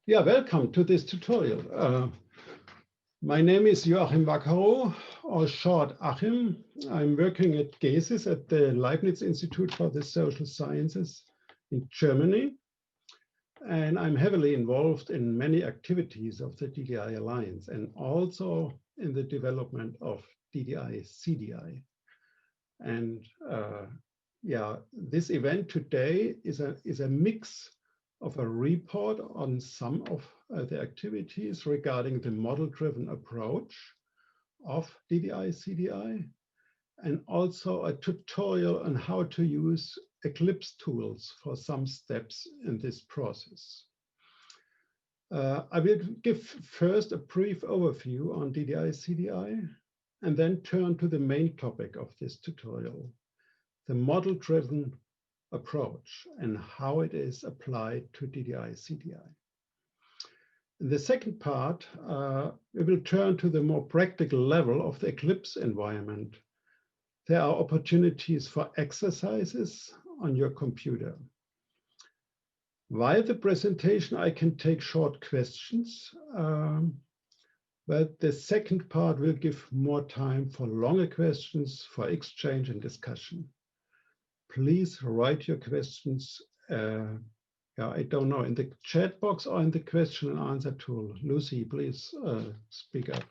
Yeah, welcome to this tutorial. My name is Joachim Wackerow, or short Achim. I'm working at GESIS at the Leibniz Institute for the Social Sciences in Germany. And I'm heavily involved in many activities of the DDI Alliance and also in the development of DDI-CDI. And yeah, this event today is a mix of a report on some of the activities regarding the model-driven approach of DDI-CDI, and also a tutorial on how to use Eclipse tools for some steps in this process. I will give first a brief overview on DDI-CDI, and then turn to the main topic of this tutorial, the model-driven approach and how it is applied to DDI-CDI. In the second part, we will turn to the more practical level of the Eclipse environment. There are opportunities for exercises on your computer. While the presentation, I can take short questions, but the second part will give more time for longer questions, for exchange and discussion. Please write your questions, I don't know, in the chat box or in the question and answer tool. Lucy, please speak up.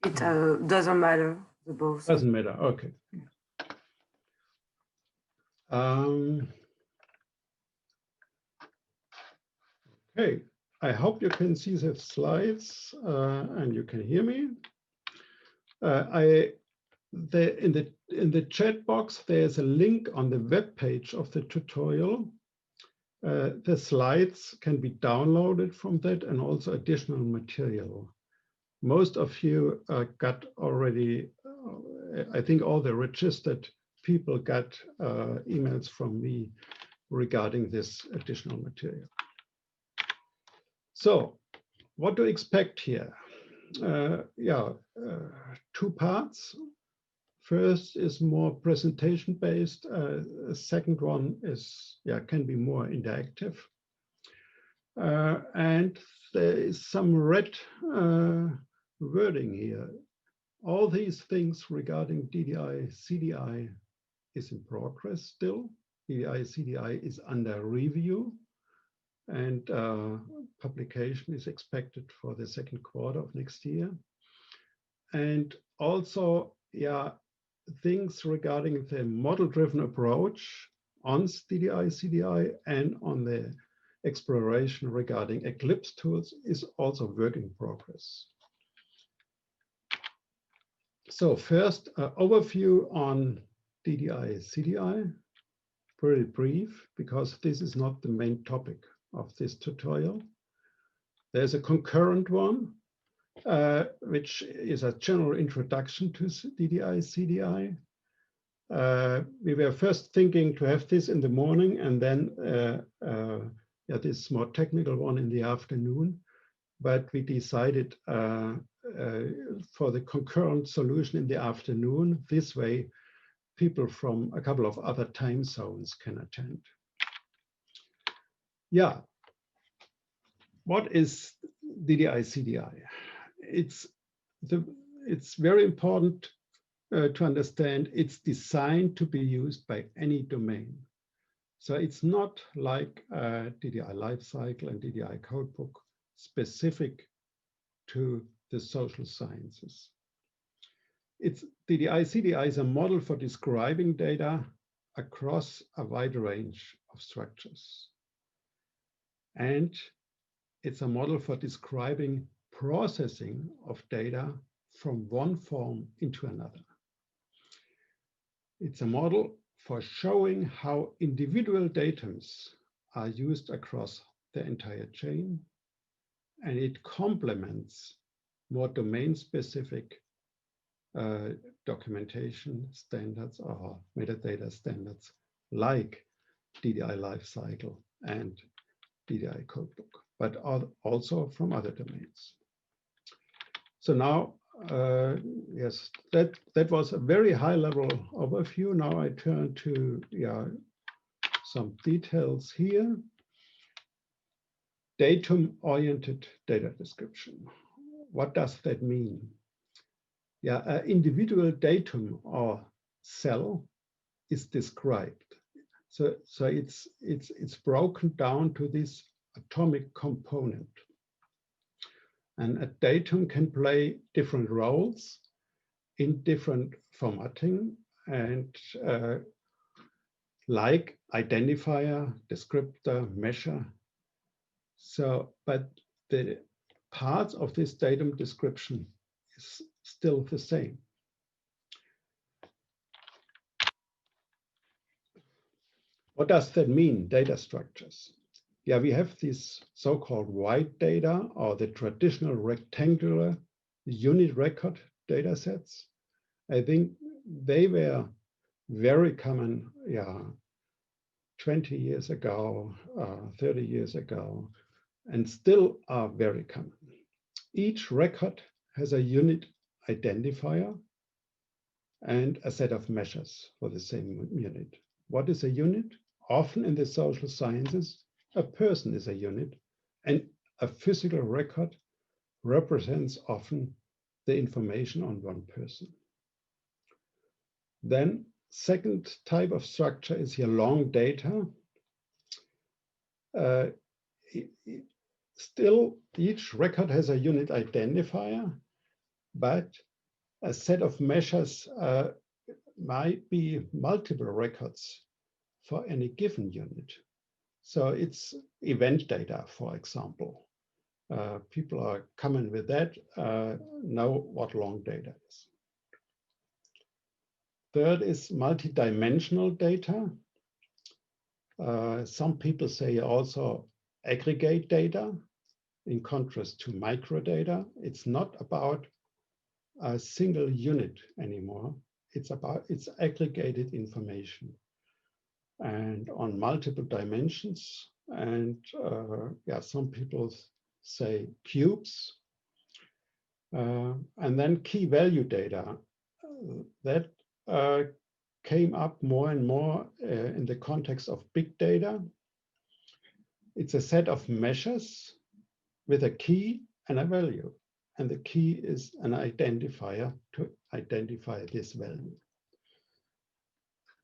It doesn't matter, the both. Doesn't matter, okay. Okay, I hope you can see the slides and you can hear me. In the chat box, there's a link on the web page of the tutorial. The slides can be downloaded from that and also additional material. Most of you got already, I think all the registered people got emails from me regarding this additional material. So what to expect here? Two parts. First is more presentation-based. Second one is, can be more interactive. And there is some red wording here. All these things regarding DDI-CDI is in progress still. DDI-CDI is under review, and publication is expected for the second quarter of next year. And also, things regarding the model-driven approach on DDI-CDI and on the exploration regarding Eclipse tools is also work in progress. So first, overview on DDI-CDI, very brief, because this is not the main topic of this tutorial. There's a concurrent one, which is a general introduction to DDI-CDI. We were first thinking to have this in the morning and then this more technical one in the afternoon, but we decided for the concurrent solution in the afternoon. This way, people from a couple of other time zones can attend. Yeah, what is DDI-CDI? It's very important to understand it's designed to be used by any domain. So it's not like DDI Lifecycle and DDI Codebook specific to the social sciences. DDI-CDI is a model for describing data across a wide range of structures. And it's a model for describing processing of data from one form into another. It's a model for showing how individual datums are used across the entire chain, and it complements more domain-specific documentation standards or metadata standards like DDI Lifecycle and DDI Codebook, but also from other domains. So now, yes, that was a very high-level overview. Now I turn to some details here. datum-oriented data description. What does that mean? Yeah, an individual datum or cell is described. So it's broken down to this atomic component. And a datum can play different roles in different formatting, and like identifier, descriptor, measure. So, but the parts of this datum description is still the same. What does that mean, data structures? Yeah, we have these so-called white data, or the traditional rectangular unit record data sets. I think they were very common, yeah, 20 years ago, 30 years ago, and still are very common. Each record has a unit identifier and a set of measures for the same unit. What is a unit? Often in the social sciences, a person is a unit, and a physical record represents often the information on one person. Then, second type of structure is here long data. Still, each record has a unit identifier, but a set of measures might be multiple records for any given unit. So it's event data, for example. People are common with that, know what long data is. Third is multidimensional data. Some people say also aggregate data in contrast to microdata. It's not about a single unit anymore. It's about its aggregated information and on multiple dimensions. And yeah, some people say cubes. And then key value data. That came up more and more in the context of big data. It's a set of measures with a key and a value. And the key is an identifier to identify this value.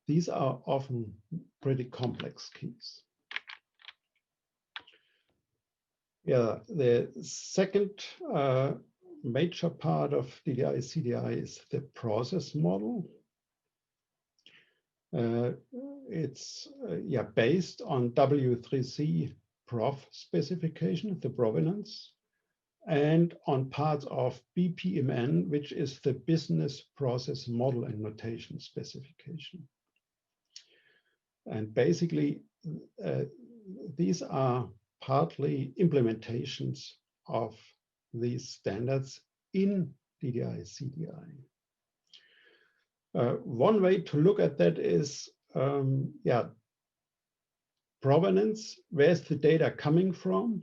These are often pretty complex keys. Yeah, the second major part of DDI-CDI is the process model. It's yeah, based on W3C prof specification, the provenance, and on parts of BPMN, which is the business process model and notation specification. And basically, these are partly implementations of these standards in DDI-CDI. One way to look at that is, yeah, provenance. Where's the data coming from?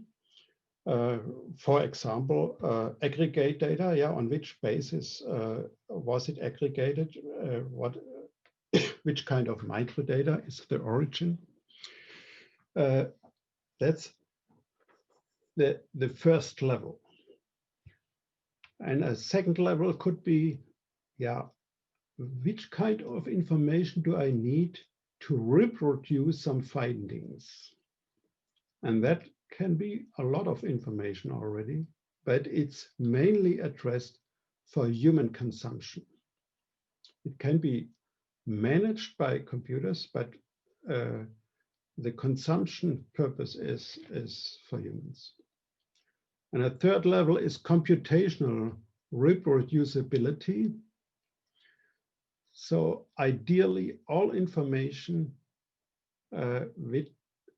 For example, aggregate data. Yeah, on which basis was it aggregated? Which kind of microdata is the origin? That's the first level. And a second level could be, yeah, which kind of information do I need to reproduce some findings? And that can be a lot of information already, but it's mainly addressed for human consumption. It can be managed by computers, but the consumption purpose is for humans. And a third level is computational reproducibility. So ideally, all information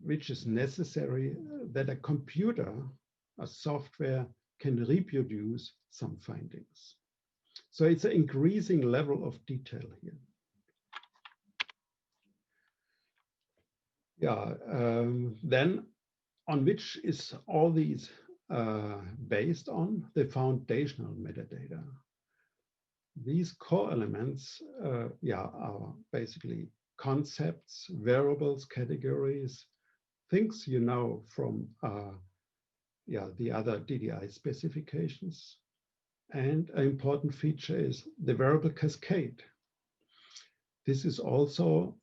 which is necessary that a computer, a software, can reproduce some findings. So it's an increasing level of detail here. Yeah, then on which is all these based on? The foundational metadata. These core elements, yeah, are basically concepts, variables, categories, things you know from the other DDI specifications. And an important feature is the variable cascade. This is also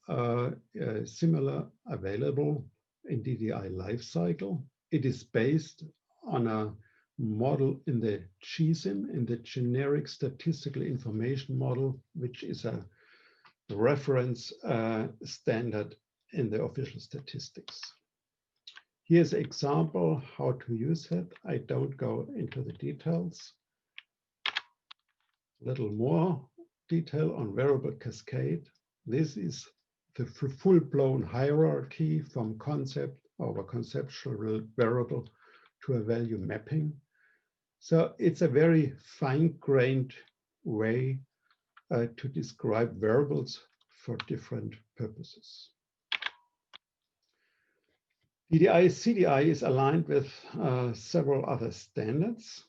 similar available in DDI lifecycle. It is based on a model in the GSIM, in the Generic Statistical Information Model, which is a reference standard in the official statistics. Here's an example how to use it. I don't go into the details. A little more detail on variable cascade. This is the full-blown hierarchy from concept over conceptual variable to a value mapping. So it's a very fine-grained way to describe variables for different purposes. DDI-CDI is aligned with several other standards.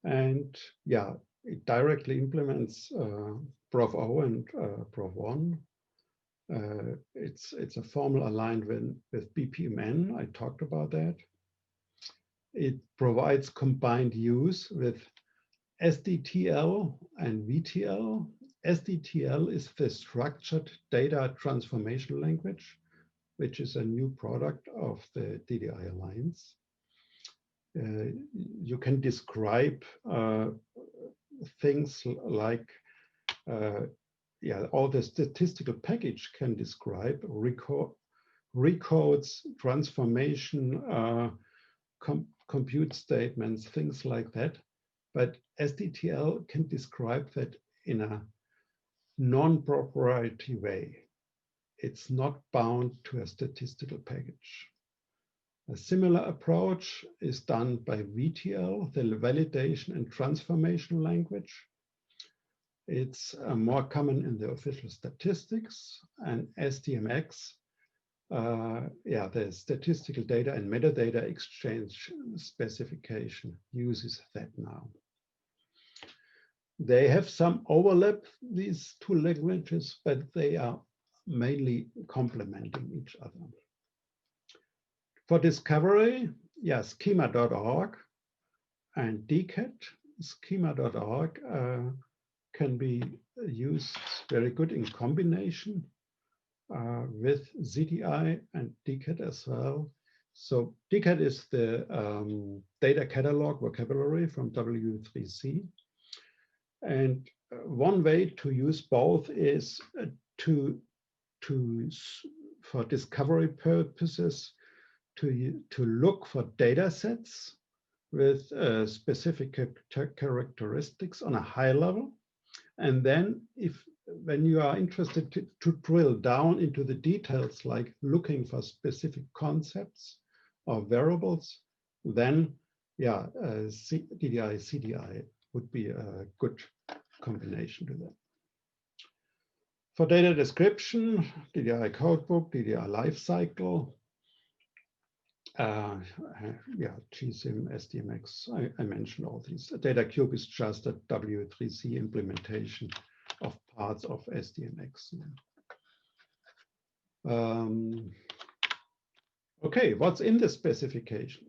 And it directly implements Prof O and Prof 1. It's a formal alignment with BPMN. I talked about that. It provides combined use with SDTL and VTL. SDTL is the Structured Data Transformation Language, which is a new product of the DDI Alliance. You can describe things like, all the statistical package can describe recodes, transformation, compute statements, things like that. But SDTL can describe that in a non-proprietary way. It's not bound to a statistical package. A similar approach is done by VTL, the Validation and Transformation Language. It's more common in the official statistics, and SDMX, the Statistical Data and Metadata Exchange specification uses that now. They have some overlap, these two languages, but they are mainly complementing each other. For discovery, schema.org and DCAT. Schema.org can be used very good in combination with ZDI and DCAT as well. So DCAT is the data catalog vocabulary from W3C. And one way to use both is for discovery purposes, to look for data sets with specific characteristics on a high level. And then when you are interested to drill down into the details, like looking for specific concepts or variables, then DDI-CDI would be a good combination to that. For data description, DDI codebook, DDI lifecycle, GSIM, SDMX, I mentioned all these. DataCube is just a W3C implementation of parts of SDMX. Okay, what's in the specification?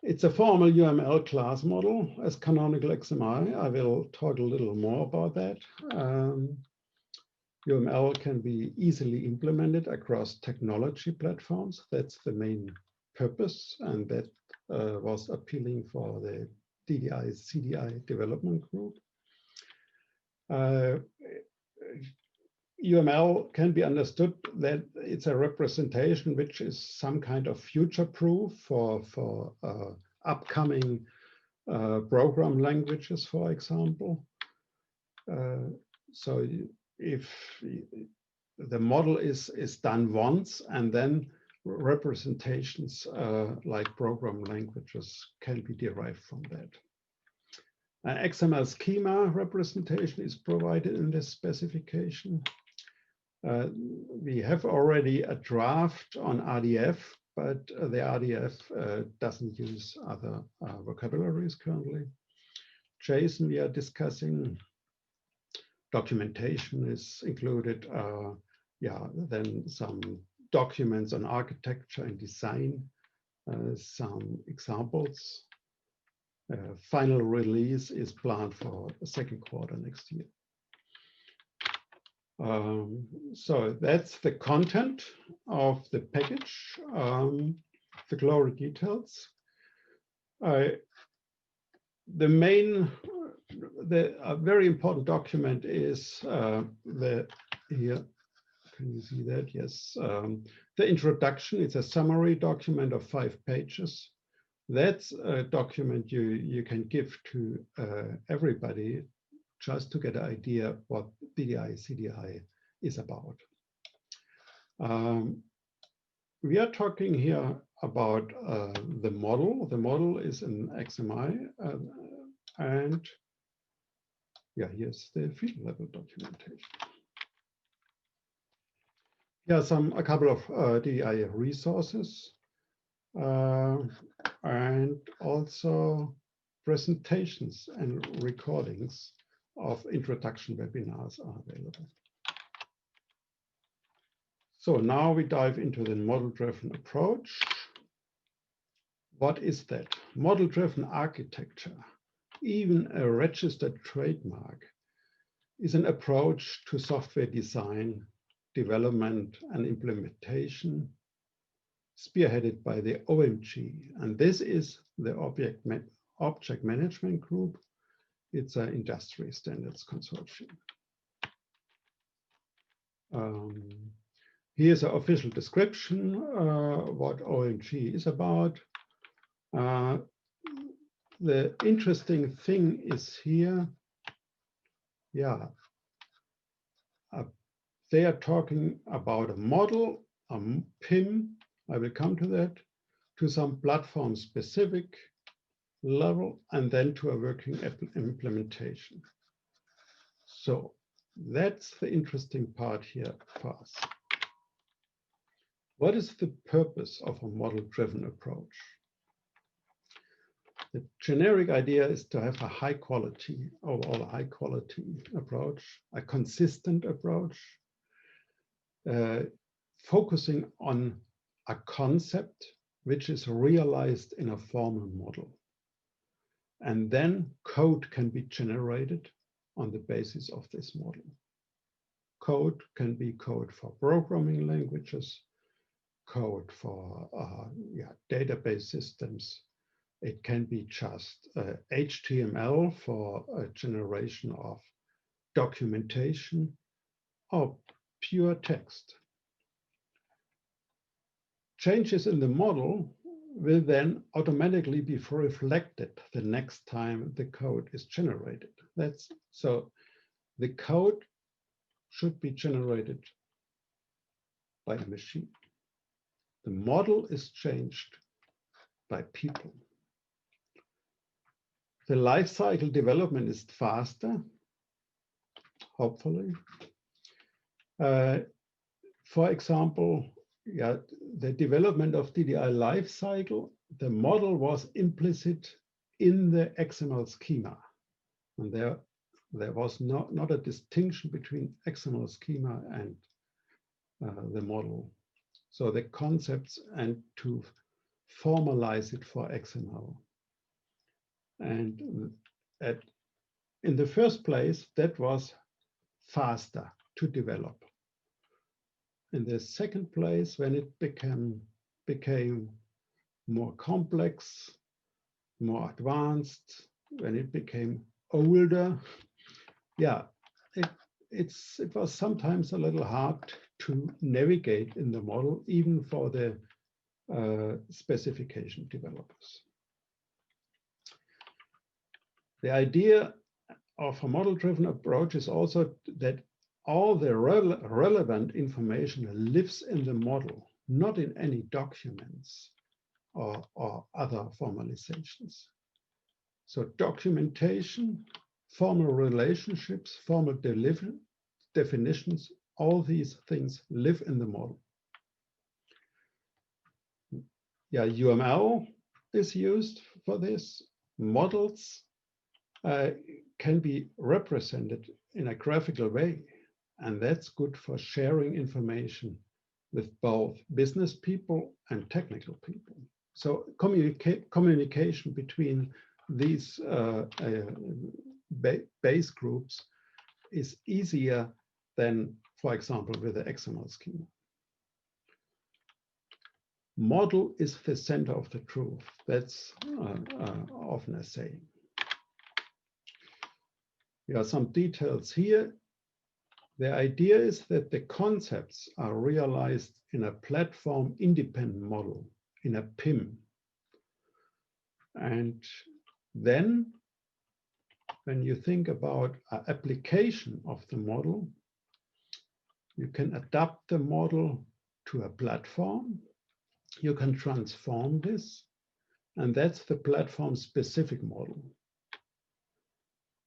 It's a formal UML class model as Canonical XMI. I will talk a little more about that. UML can be easily implemented across technology platforms. That's the main purpose, and that was appealing for the DDI-CDI development group. UML can be understood that it's a representation which is some kind of future-proof for upcoming program languages, for example. So if the model is done once, and then representations like program languages can be derived from that. XML schema representation is provided in this specification. We have already a draft on RDF, but the RDF doesn't use other vocabularies currently. JSON we are discussing. Documentation is included. Then some documents on architecture and design some examples. Final release is planned for the second quarter next year. So that's the content of the package, the glory details. The main, a very important document is here. Can you see that? Yes. The introduction, it's a summary document of 5 pages. That's a document you can give to everybody just to get an idea what DDI-CDI is about. We are talking here about the model. The model is an XMI, and yeah, here's the field level documentation. Yeah, a couple of DDI resources, and also presentations and recordings of introduction webinars are available. So now we dive into the model-driven approach. What is that? Model-driven architecture, even a registered trademark, is an approach to software design, development, and implementation spearheaded by the OMG. And this is the Object Management Group. It's an industry standards consortium. Here's an official description, what OMG is about. The interesting thing is here, yeah, they are talking about a model, a PIM, I will come to that, to some platform specific level, and then to a working implementation. So that's the interesting part here for us. What is the purpose of a model-driven approach? The generic idea is to have a high quality, overall high quality approach, a consistent approach, focusing on a concept which is realized in a formal model. And then code can be generated on the basis of this model. Code can be code for programming languages, code for database systems. It can be just HTML for a generation of documentation or pure text. Changes in the model will then automatically be reflected the next time the code is generated. So the code should be generated by a machine. The model is changed by people. The lifecycle development is faster, hopefully. For example, the development of DDI lifecycle, the model was implicit in the XML schema. And there was not a distinction between XML schema and the model. So the concepts and to formalize it for XML. And in the first place, that was faster to develop. In the second place, when it became more complex, more advanced, when it became older, it was sometimes a little hard to navigate in the model, even for the specification developers. The idea of a model-driven approach is also that all the relevant information lives in the model, not in any documents or other formalizations. So documentation, formal relationships, formal definitions, all these things live in the model. UML is used for this. Models can be represented in a graphical way, and that's good for sharing information with both business people and technical people. So communication between these base groups is easier than, for example, with the XML schema. Model is the center of the truth. That's often a saying. There are some details here. The idea is that the concepts are realized in a platform-independent model, in a PIM. And then, when you think about an application of the model, you can adapt the model to a platform. You can transform this, and that's the platform-specific model.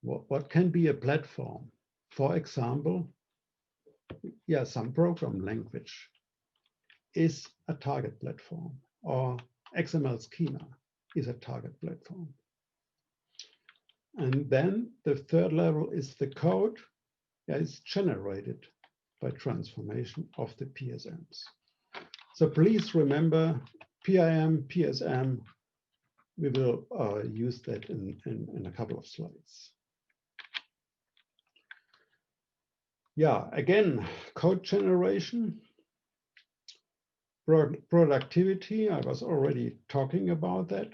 What can be a platform? For example, yeah, some program language is a target platform, or XML schema is a target platform. And then the third level is the code. Yeah, it's generated by transformation of the PSMs. So please remember PIM, PSM. We will use that in a couple of slides. Yeah, again, code generation, productivity. I was already talking about that.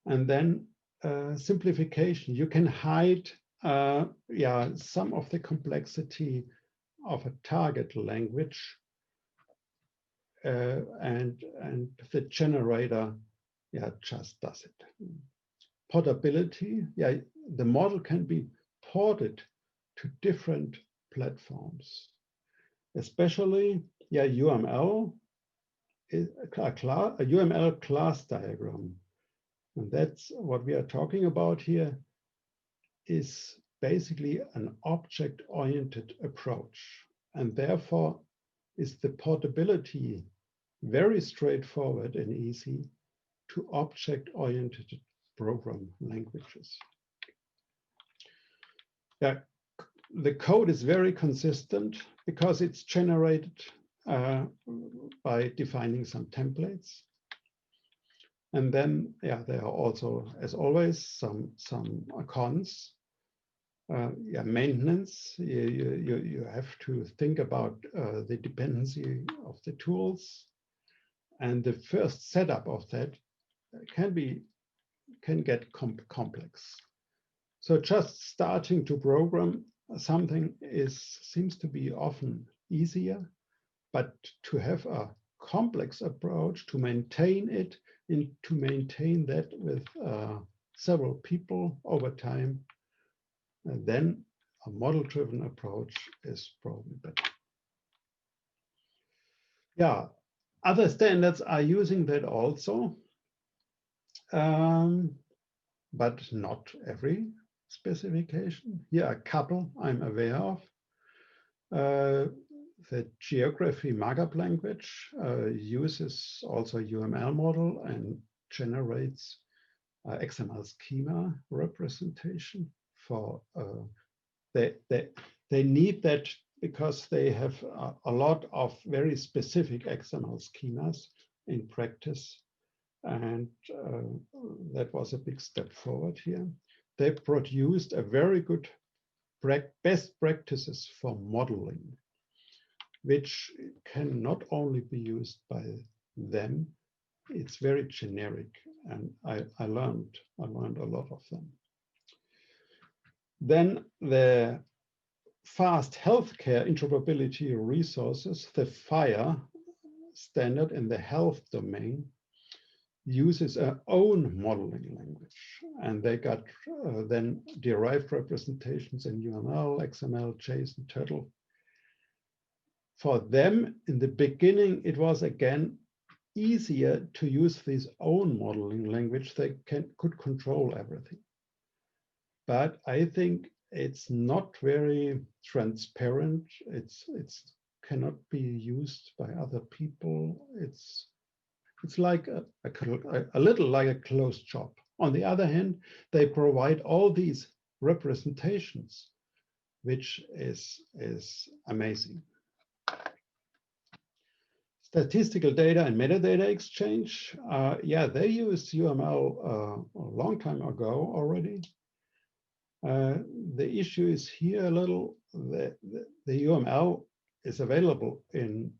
And then simplification. You can hide some of the complexity of a target language, and the generator just does it. Portability. Yeah, the model can be ported to different platforms, especially UML is a UML class diagram. And that's what we are talking about here, is basically an object-oriented approach. And therefore, is the portability very straightforward and easy to object-oriented program languages. Yeah, the code is very consistent because it's generated by defining some templates. And then, there are also, as always, some cons. Maintenance. You have to think about the dependency of the tools, and the first setup of that can get complex. So just starting to program something seems to be often easier, but to have a complex approach to maintain it and to maintain that with several people over time, then a model-driven approach is probably better. Yeah, other standards are using that also, but not every specification. Here are a couple I'm aware of. The geography markup language uses also UML model and generates XML schema representation for they need that because they have a lot of very specific XML schemas in practice, and that was a big step forward here. They produced a very good best practices for modeling, which can not only be used by them, it's very generic, and I learned a lot of them. Then the fast healthcare interoperability resources, the FHIR standard in the health domain, uses our own modeling language, and they got then derived representations in UML, XML, JSON, Turtle. For them, in the beginning, it was again easier to use this own modeling language. They could control everything. But I think it's not very transparent. It's cannot be used by other people. It's like a little like a closed shop. On the other hand, they provide all these representations, which is amazing. Statistical data and metadata exchange. Yeah, they used UML a long time ago already. The issue is here a little, the UML is available in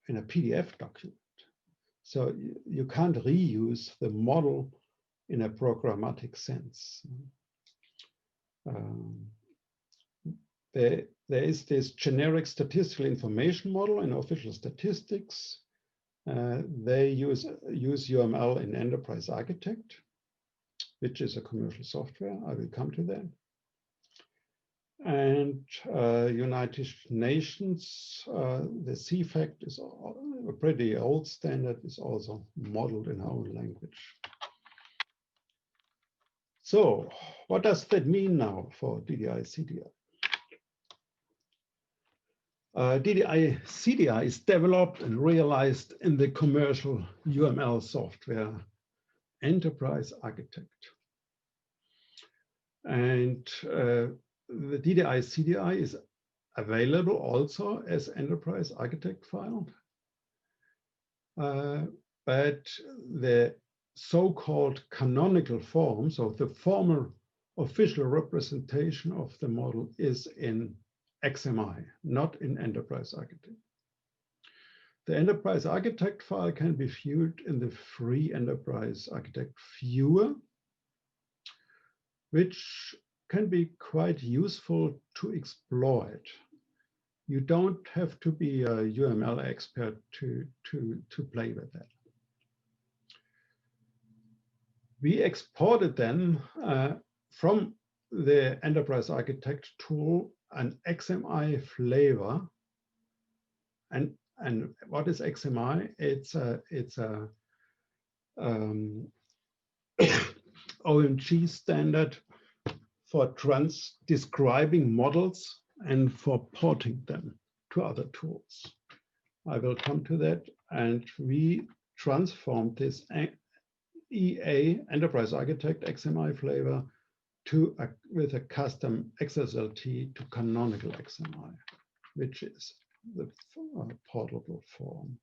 a PDF document. So you can't reuse the model in a programmatic sense. There is this generic statistical information model in official statistics. They use UML in Enterprise Architect, which is a commercial software. I will come to that. And United Nations, the CFACT is a pretty old standard, is also modeled in our own language. So what does that mean now for DDI-CDI? DDI-CDI is developed and realized in the commercial UML software Enterprise Architect. And the DDI-CDI is available also as Enterprise Architect file. But the so-called canonical form, so the formal official representation of the model is in XMI, not in Enterprise Architect. The Enterprise Architect file can be viewed in the free Enterprise Architect viewer, which can be quite useful to exploit. You don't have to be a UML expert to play with that. We exported then from the Enterprise Architect tool an XMI flavor. And what is XMI? It's a OMG standard for describing models and for porting them to other tools. I will come to that. And we transformed this EA, Enterprise Architect XMI flavor, with a custom XSLT to Canonical XMI, which is the portable form.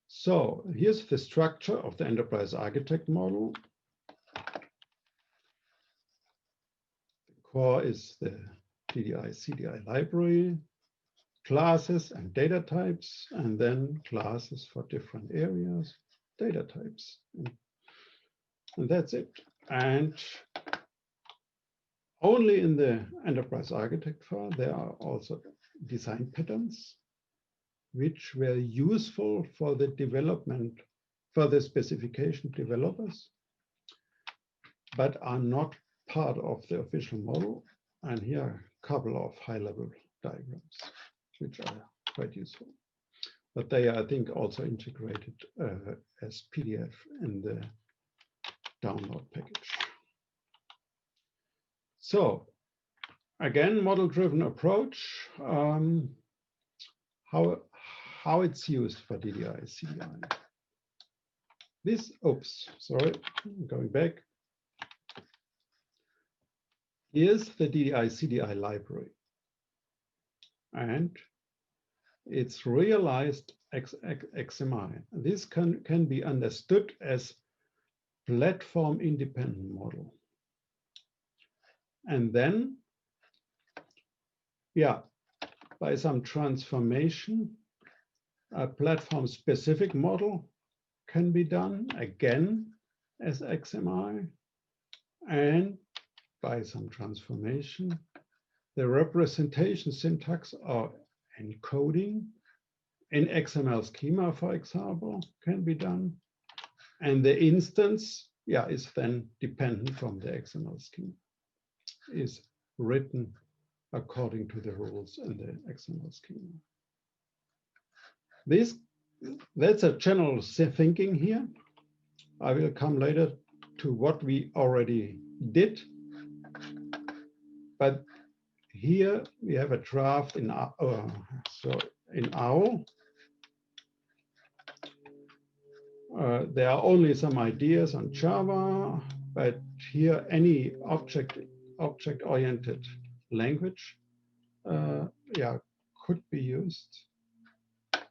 So here's the structure of the Enterprise Architect model. The core is the DDI-CDI library, classes and data types, and then classes for different areas, data types. And that's it. And only in the Enterprise Architect file, there are also design patterns, which were useful for the development, for the specification developers, but are not part of the official model. And here are a couple of high-level diagrams, which are quite useful. But they are, I think, also integrated as PDF in the download package. So again, model-driven approach, how it's used for DDI-CDI. This, oops, sorry, going back. Here's the DDI-CDI library. And it's realized XMI. This can be understood as platform independent model. And then, yeah, by some transformation, a platform specific model can be done again as XMI. And by some transformation, the representation syntax or encoding in XML schema, for example, can be done. And the instance, yeah, is then dependent from the XML schema, is written according to the rules in the XML schema. That's a general thinking here. I will come later to what we already did. But here we have a draft in OWL. There are only some ideas on Java, but here any object-oriented language, yeah, could be used.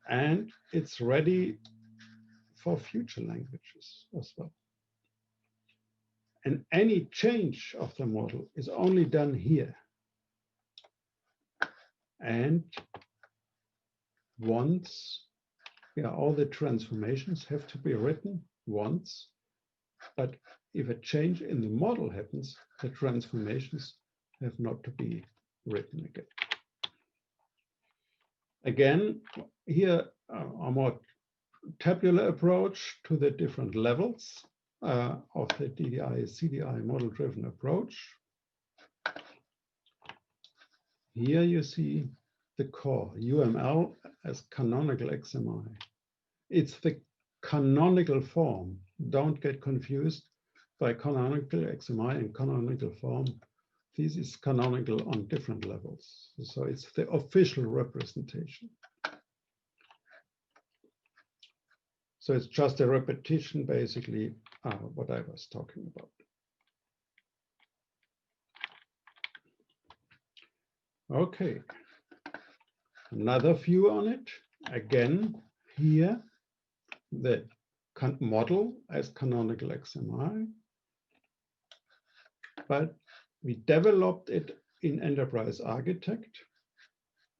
and it's ready for future languages as well. And any change of the model is only done here. And once, all the transformations have to be written once. But if a change in the model happens, the transformations have not to be written again. Again, here a more tabular approach to the different levels of the DDI-CDI model-driven approach. Here you see the core UML as canonical XMI. It's the canonical form. Don't get confused by canonical XMI and canonical form. This is canonical on different levels. So it's the official representation. So it's just a repetition, basically, what I was talking about. Okay, another view on it. Again, here, the model as canonical XMI, but we developed it in Enterprise Architect,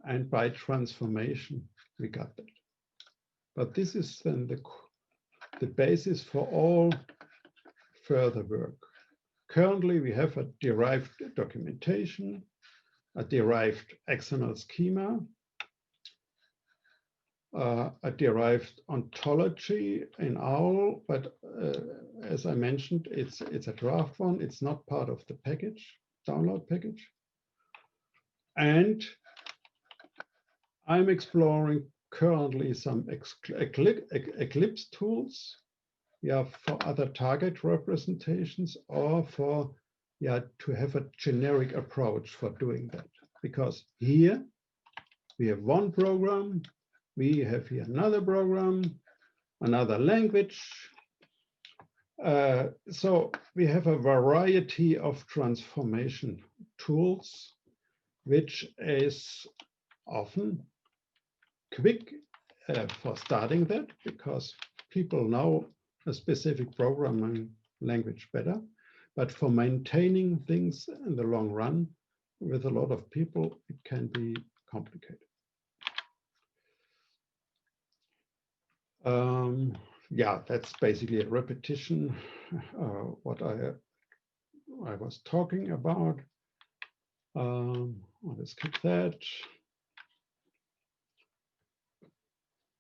and by transformation, we got that. But this is then the basis for all further work. Currently, we have a derived documentation, a derived XML schema, a derived ontology in OWL, but as I mentioned, it's a draft one. It's not part of the package, download package. And I'm exploring currently some Eclipse tools, for other target representations, or for to have a generic approach for doing that. Because here we have one program, we have here another program, another language. So we have a variety of transformation tools, which is often quick for starting that, because people know a specific programming language better. But for maintaining things in the long run, with a lot of people, it can be complicated. That's basically a repetition what I was talking about. I'll skip that.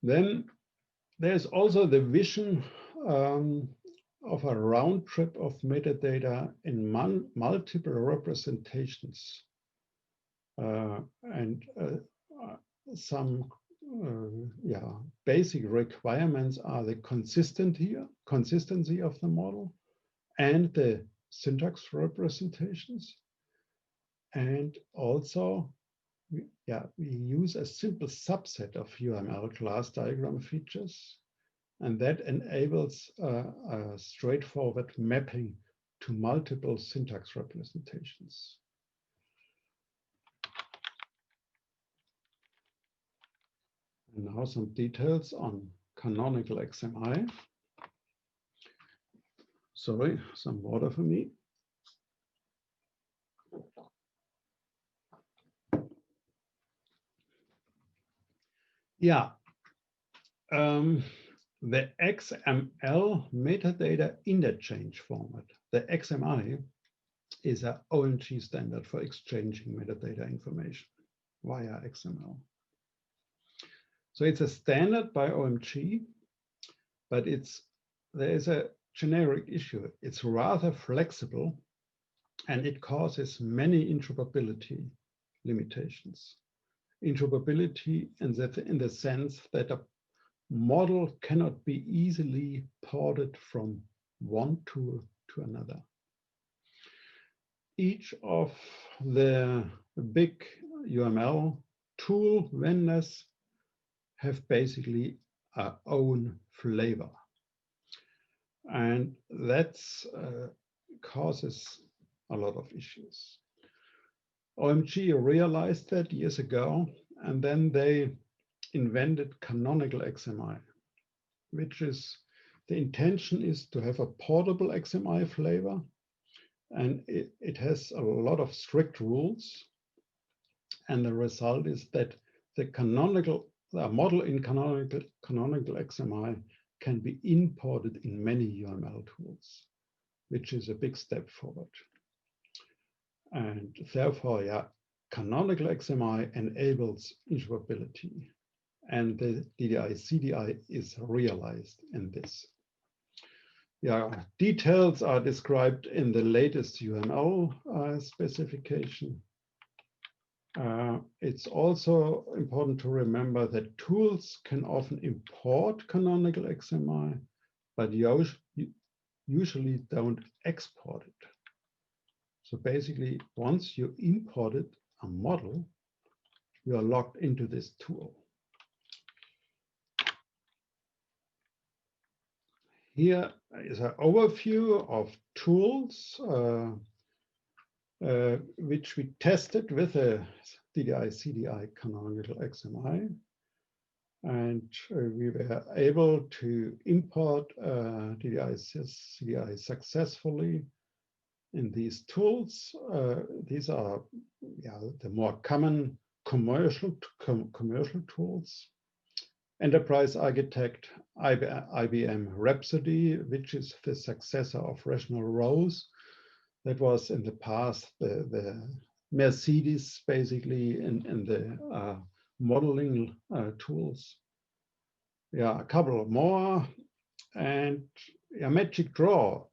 Then there's also the vision of a round trip of metadata in multiple representations. Some basic requirements are the consistency of the model and the syntax representations. And also, we use a simple subset of UML class diagram features, and that enables a straightforward mapping to multiple syntax representations. And now some details on canonical XMI. Sorry, some water for me. The XML metadata interchange format, the XMI, is an OMG standard for exchanging metadata information via XML. So it's a standard by OMG, but there is a generic issue. It's rather flexible, and it causes many interoperability limitations. Interoperability in the sense that a model cannot be easily ported from one tool to another. Each of the big UML tool vendors have basically our own flavor. And that causes a lot of issues. OMG realized that years ago, and then they invented Canonical XMI, which is, the intention is to have a portable XMI flavor, and it has a lot of strict rules. And the result is that the model in canonical XMI can be imported in many UML tools, which is a big step forward. And therefore, yeah, canonical XMI enables interoperability, and the DDI-CDI is realized in this. Yeah, details are described in the latest UML specification. It's also important to remember that tools can often import canonical XMI, but usually don't export it. So basically, once you imported a model, you are logged into this tool. Here is an overview of tools which we tested with a DDI-CDI Canonical XMI. And we were able to import DDI-CDI successfully in these tools. These are the more common commercial tools. Enterprise Architect, IBM Rhapsody, which is the successor of Rational Rows. That was in the past the Mercedes, basically, in the modeling tools. Yeah, a couple more. And a Magic Draw,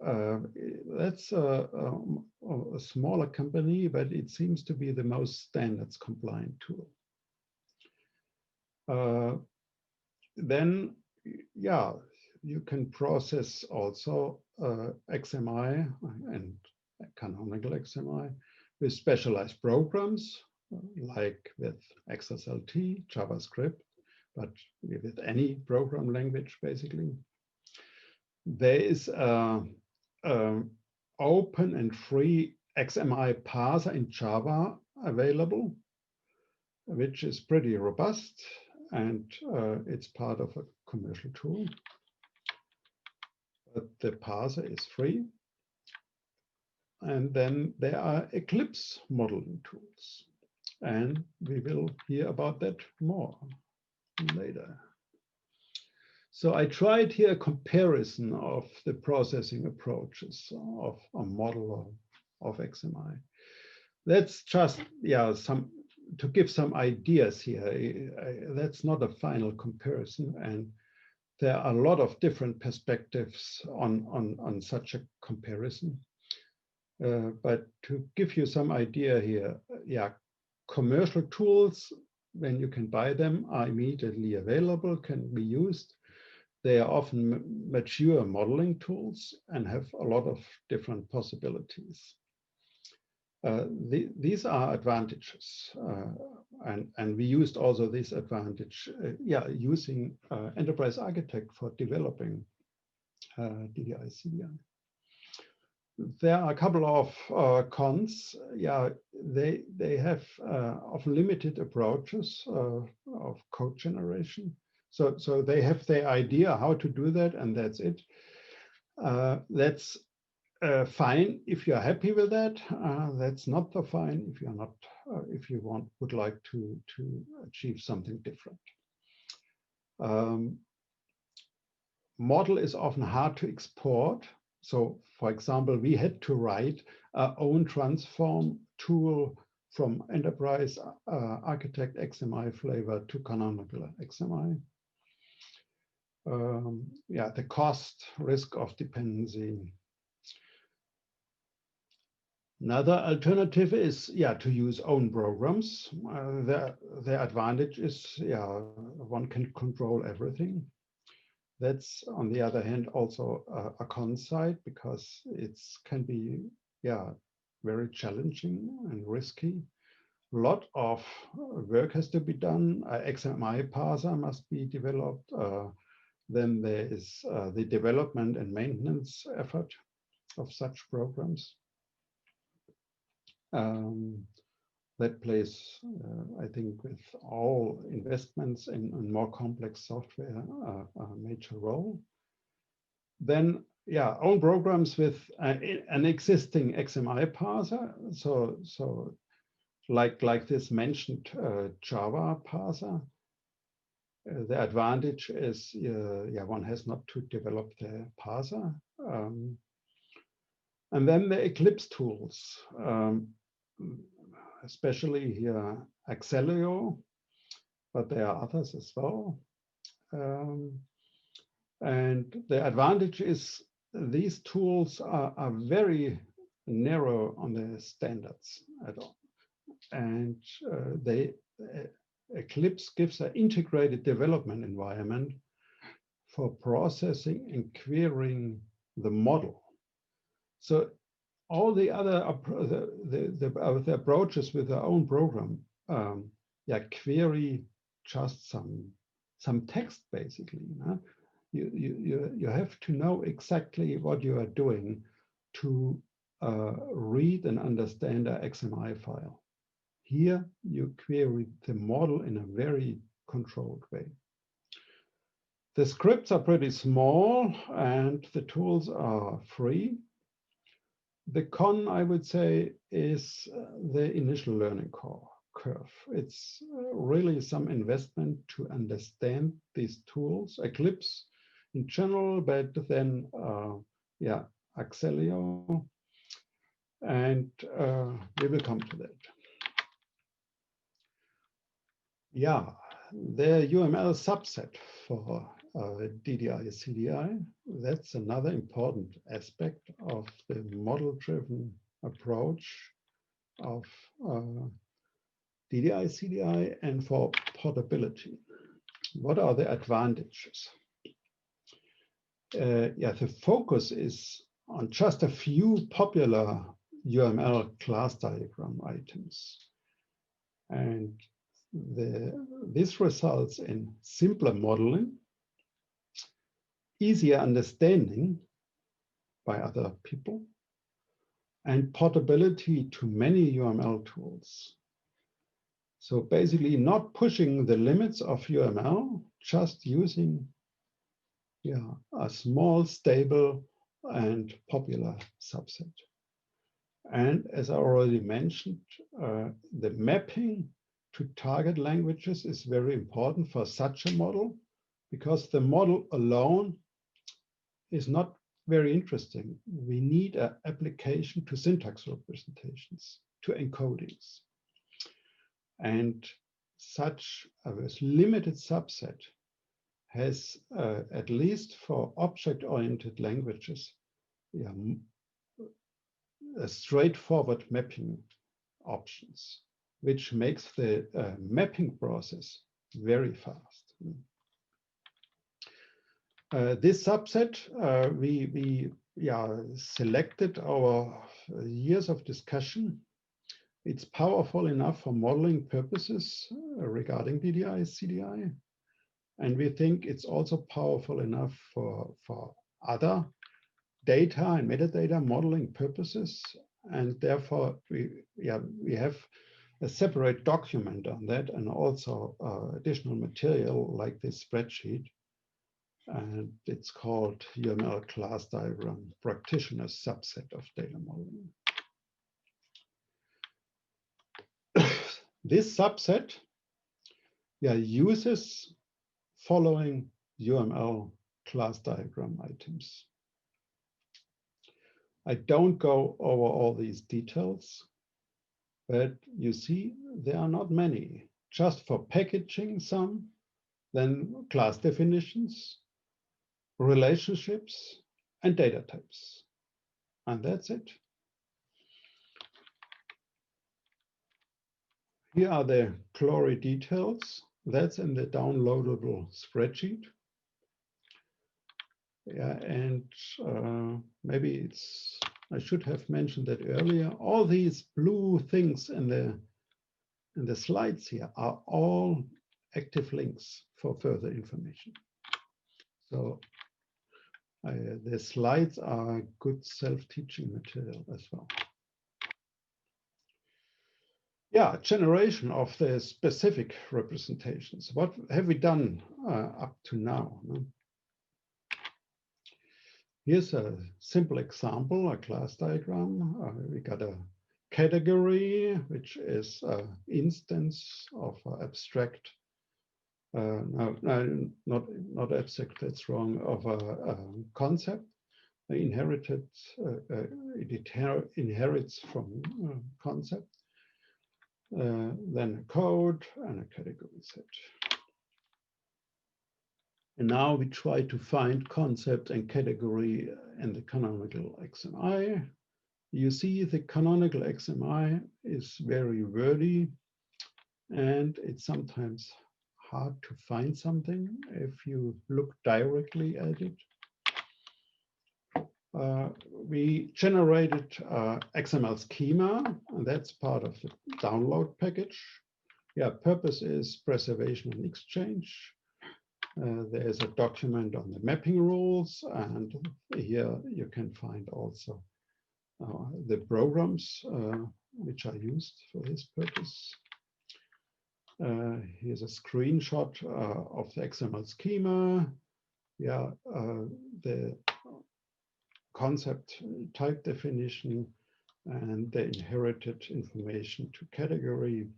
that's a smaller company, but it seems to be the most standards compliant tool. Then, yeah, you can process also XMI and canonical XMI with specialized programs, like with XSLT, JavaScript, but with any program language, basically. There is an open and free XMI Parser in Java available, which is pretty robust, and it's part of a commercial tool. But the parser is free. And then there are Eclipse modeling tools, and we will hear about that more later. So I tried here a comparison of the processing approaches of a model of XMI. Let's just, to give some ideas here. That's not a final comparison, and there are a lot of different perspectives on such a comparison. But to give you some idea here, commercial tools, when you can buy them, are immediately available, can be used. They are often mature modeling tools and have a lot of different possibilities. These are advantages, and we used also this advantage, using Enterprise Architect for developing DDI-CDI. There are a couple of cons. They have often limited approaches of code generation. So they have their idea how to do that, and that's it. That's fine if you're happy with that. That's not the fine if you're not. If you would like to achieve something different. Model is often hard to export. So, for example, we had to write our own transform tool from Enterprise Architect XMI flavor to Canonical XMI. The cost, risk of dependency. Another alternative is to use own programs. The advantage is one can control everything. That's, on the other hand, also a con side, because it can be very challenging and risky. A lot of work has to be done. XMI Parser must be developed. Then there is the development and maintenance effort of such programs. that plays, I think, with all investments in more complex software, a major role. Then, yeah, own programs with an existing XMI parser. So like this mentioned Java parser. The advantage is, yeah, one has not to develop the parser. And then the Eclipse tools, especially here Acceleo, but there are others as well. And the advantage is these tools are very narrow on the standards at all. And Eclipse gives an integrated development environment for processing and querying the model. So all the other the approaches with their own program, yeah, query just some text basically. You have to know exactly what you are doing to read and understand an XMI file. Here you query the model in a very controlled way. The scripts are pretty small and the tools are free. The con, I would say, is the initial learning curve. It's really some investment to understand these tools, Eclipse in general, but then, yeah, Acceleo, and we will come to that. Yeah, the UML subset for DDI-CDI, that's another important aspect of the model-driven approach of DDI-CDI and for portability. What are the advantages? Yeah, the focus is on just a few popular UML class diagram items. And this results in simpler modeling, easier understanding by other people, and portability to many UML tools. So basically not pushing the limits of UML, just using, yeah, a small, stable, and popular subset. And as I already mentioned, the mapping to target languages is very important for such a model, because the model alone is not very interesting. We need an application to syntax representations, to encodings. And such a limited subset has, at least for object-oriented languages, yeah, a straightforward mapping options, which makes the mapping process very fast. This subset, we selected our years of discussion. It's powerful enough for modeling purposes regarding DDI-CDI. And we think it's also powerful enough for other data and metadata modeling purposes. And therefore, we have a separate document on that, and also additional material like this spreadsheet. And it's called UML Class Diagram Practitioner Subset of Data Modeling. This subset uses following UML class diagram items. I don't go over all these details, but you see there are not many. Just for packaging some, then class definitions, relationships, and data types. And that's it. Here are the glory details. That's in the downloadable spreadsheet. Yeah, and maybe I should have mentioned that earlier. All these blue things in the slides here are all active links for further information. So the slides are good self-teaching material as well. Yeah, generation of the specific representations. What have we done up to now? Here's a simple example, a class diagram. We got a category, which is an instance of abstract, no, not abstract, that's wrong, of a concept. It inherits from concept. Then a code and a category set. And now we try to find concept and category in the canonical XMI. You see the canonical XMI is very wordy, and it's sometimes hard to find something if you look directly at it. We generated XML schema, and that's part of the download package. Yeah, purpose is preservation and exchange. There's a document on the mapping rules, and here you can find also the programs which are used for this purpose. Here's a screenshot of the XML schema. Yeah, the concept type definition and the inherited information to category.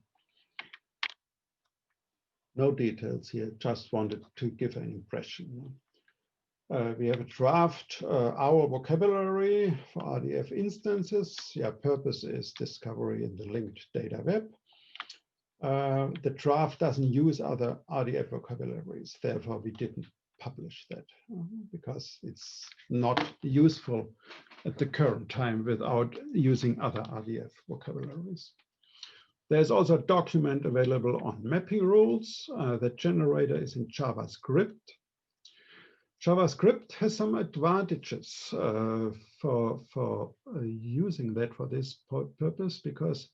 No details here, just wanted to give an impression. We have a draft, our vocabulary for RDF instances. Yeah, purpose is discovery in the linked data web. The draft doesn't use other RDF vocabularies, therefore we didn't publish that because it's not useful at the current time without using other RDF vocabularies. There's also a document available on mapping rules. The generator is in JavaScript. JavaScript has some advantages for using that for this purpose, because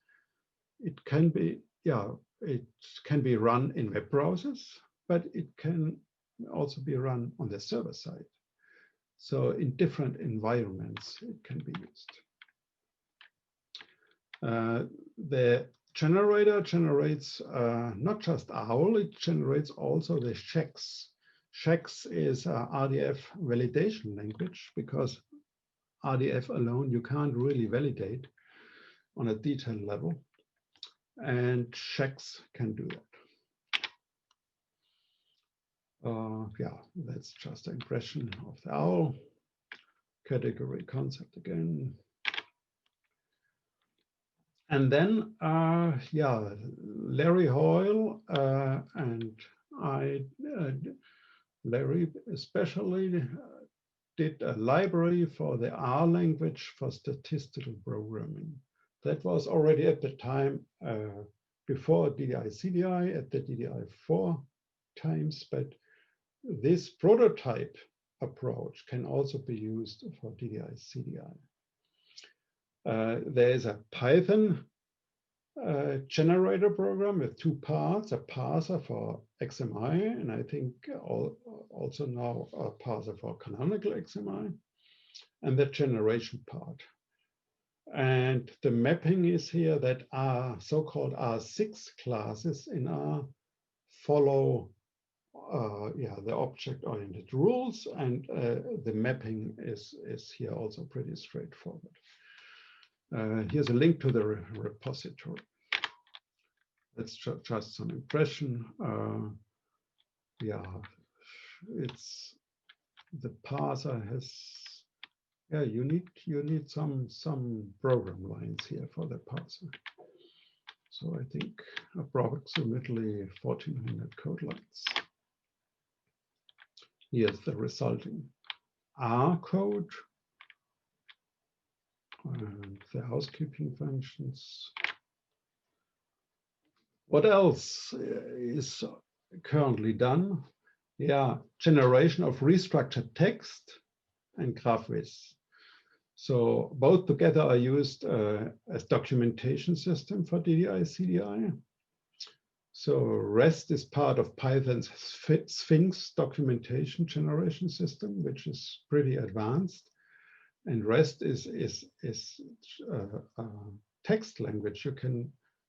it can be, it can be run in web browsers, but it can also be run on the server side. So in different environments, it can be used. The generator generates not just OWL, it generates also the checks. Checks is RDF validation language, because RDF alone you can't really validate on a detailed level, and checks can do that. Yeah, that's just an impression of the OWL category concept again. And then, yeah, Larry Hoyle and I, Larry especially, did a library for the R language for statistical programming. That was already at the time before DDI-CDI at the DDI4 times, but this prototype approach can also be used for DDI-CDI. There is a Python generator program with two parts, a parser for XMI, and I think also now a parser for canonical XMI, and the generation part. And the mapping is here that our so-called R6 classes in R follow the object-oriented rules, and the mapping is here also pretty straightforward. Here's a link to the repository. That's just some impression. Yeah, it's the parser has. Yeah, you need some program lines here for the parser. So I think approximately 1400 code lines. Here's the resulting R code and the housekeeping functions. What else is currently done? Yeah, generation of restructured text and GraphViz. So both together are used as documentation system for DDI-CDI. So REST is part of Python's Sphinx documentation generation system, which is pretty advanced. And REST is a text language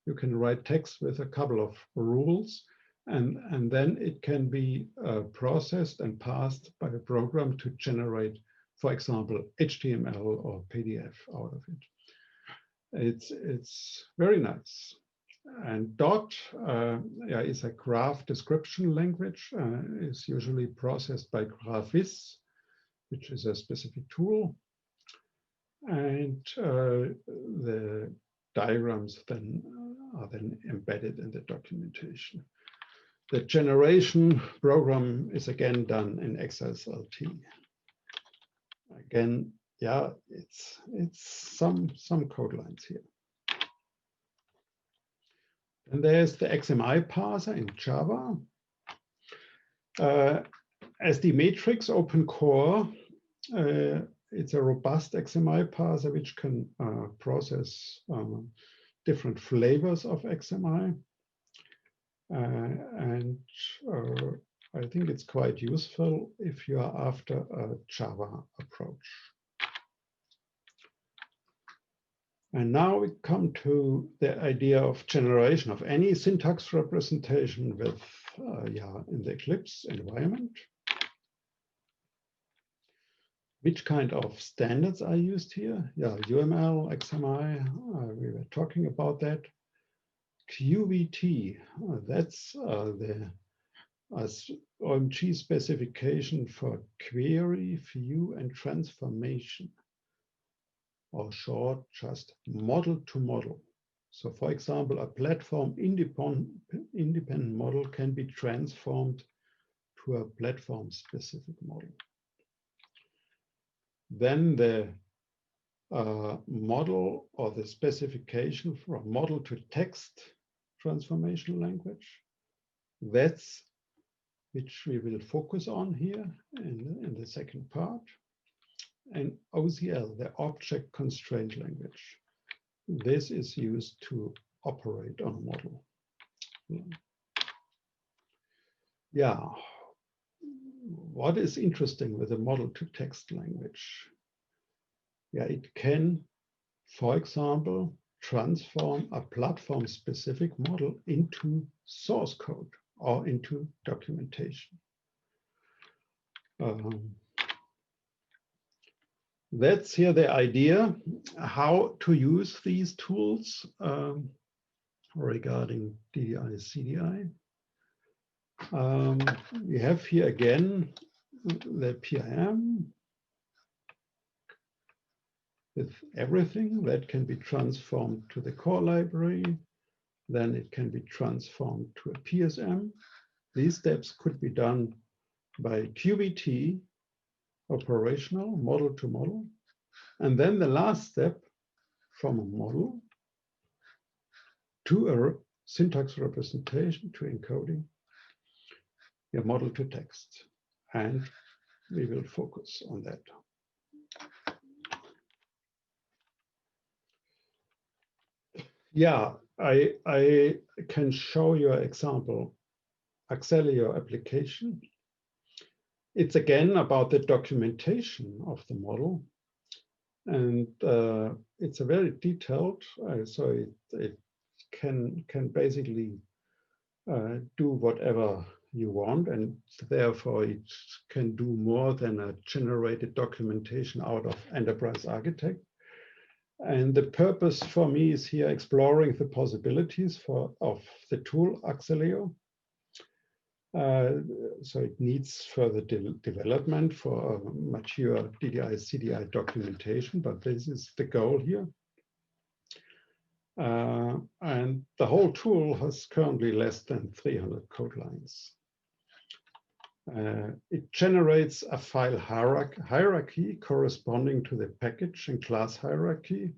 You can write text with a couple of rules, and then it can be processed and passed by a program to generate, for example, HTML or PDF out of it. It's very nice. And Dot is a graph description language. Is usually processed by Graphviz, which is a specific tool. And the diagrams then are then embedded in the documentation. The generation program is again done in XSLT. Again, yeah, it's some code lines here. And there's the XMI parser in Java. As the matrix open core, it's a robust XMI parser which can process different flavors of XMI. And I think it's quite useful if you are after a Java approach. And now we come to the idea of generation of any syntax representation with, in the Eclipse environment. Which kind of standards are used here? Yeah, UML, XMI, we were talking about that. QVT, that's the OMG specification for query, view, and transformation, or short, just model to model. So for example, a platform independent model can be transformed to a platform specific model. Then the model or the specification for a model to text transformation language. That's which we will focus on here in the second part. And OCL, the object constraint language. This is used to operate on a model. Yeah. What is interesting with a model to text language? Yeah, it can, for example, transform a platform specific model into source code or into documentation. That's here the idea, how to use these tools regarding DDI-CDI. We have here again the PIM with everything that can be transformed to the core library. Then it can be transformed to a PSM. These steps could be done by QVT, operational, model to model. And then the last step from a model to a syntax representation to encoding, your model to text. And we will focus on that. Yeah, I can show you an example, Acceleo application. It's again about the documentation of the model. And it's a very detailed, so it can basically do whatever you want, and therefore it can do more than a generated documentation out of Enterprise Architect. And the purpose for me is here exploring the possibilities of the tool Acceleo. So it needs further development for a mature DDI-CDI documentation, but this is the goal here. And the whole tool has currently less than 300 code lines. It generates a file hierarchy corresponding to the package and class hierarchy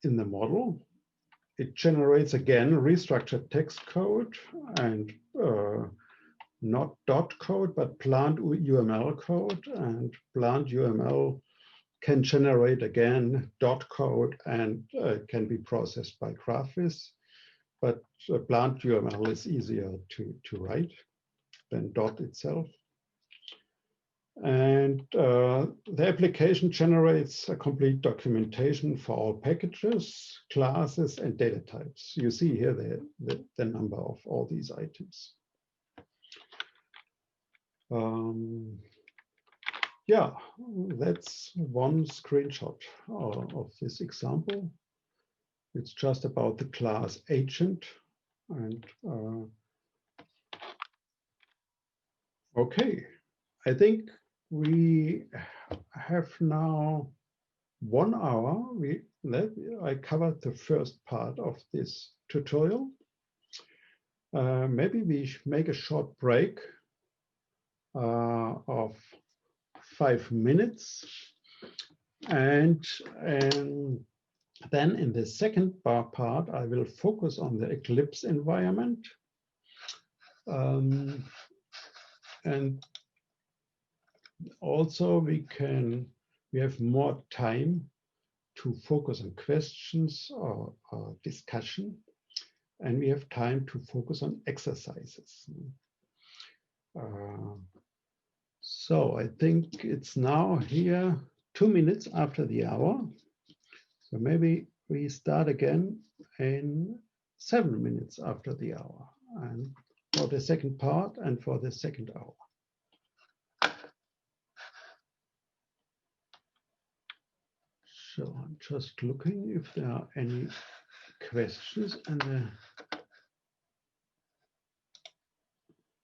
in the model. It generates again restructured text code and not dot code, but plant UML code, and plant UML can generate again dot code and can be processed by Graphviz, but plant UML is easier to write than dot itself. And the application generates a complete documentation for all packages, classes, and data types. You see here the number of all these items. Yeah, that's one screenshot of this example. It's just about the class agent. And okay, I think we have now 1 hour. I covered the first part of this tutorial. Maybe we should make a short break of 5 minutes. And then in the second part, I will focus on the Eclipse environment. And also we have more time to focus on questions or discussion. And we have time to focus on exercises. So I think it's now here 2 minutes after the hour. So maybe we start again in 7 minutes after the hour, and for the second part and for the second hour. So I'm just looking if there are any questions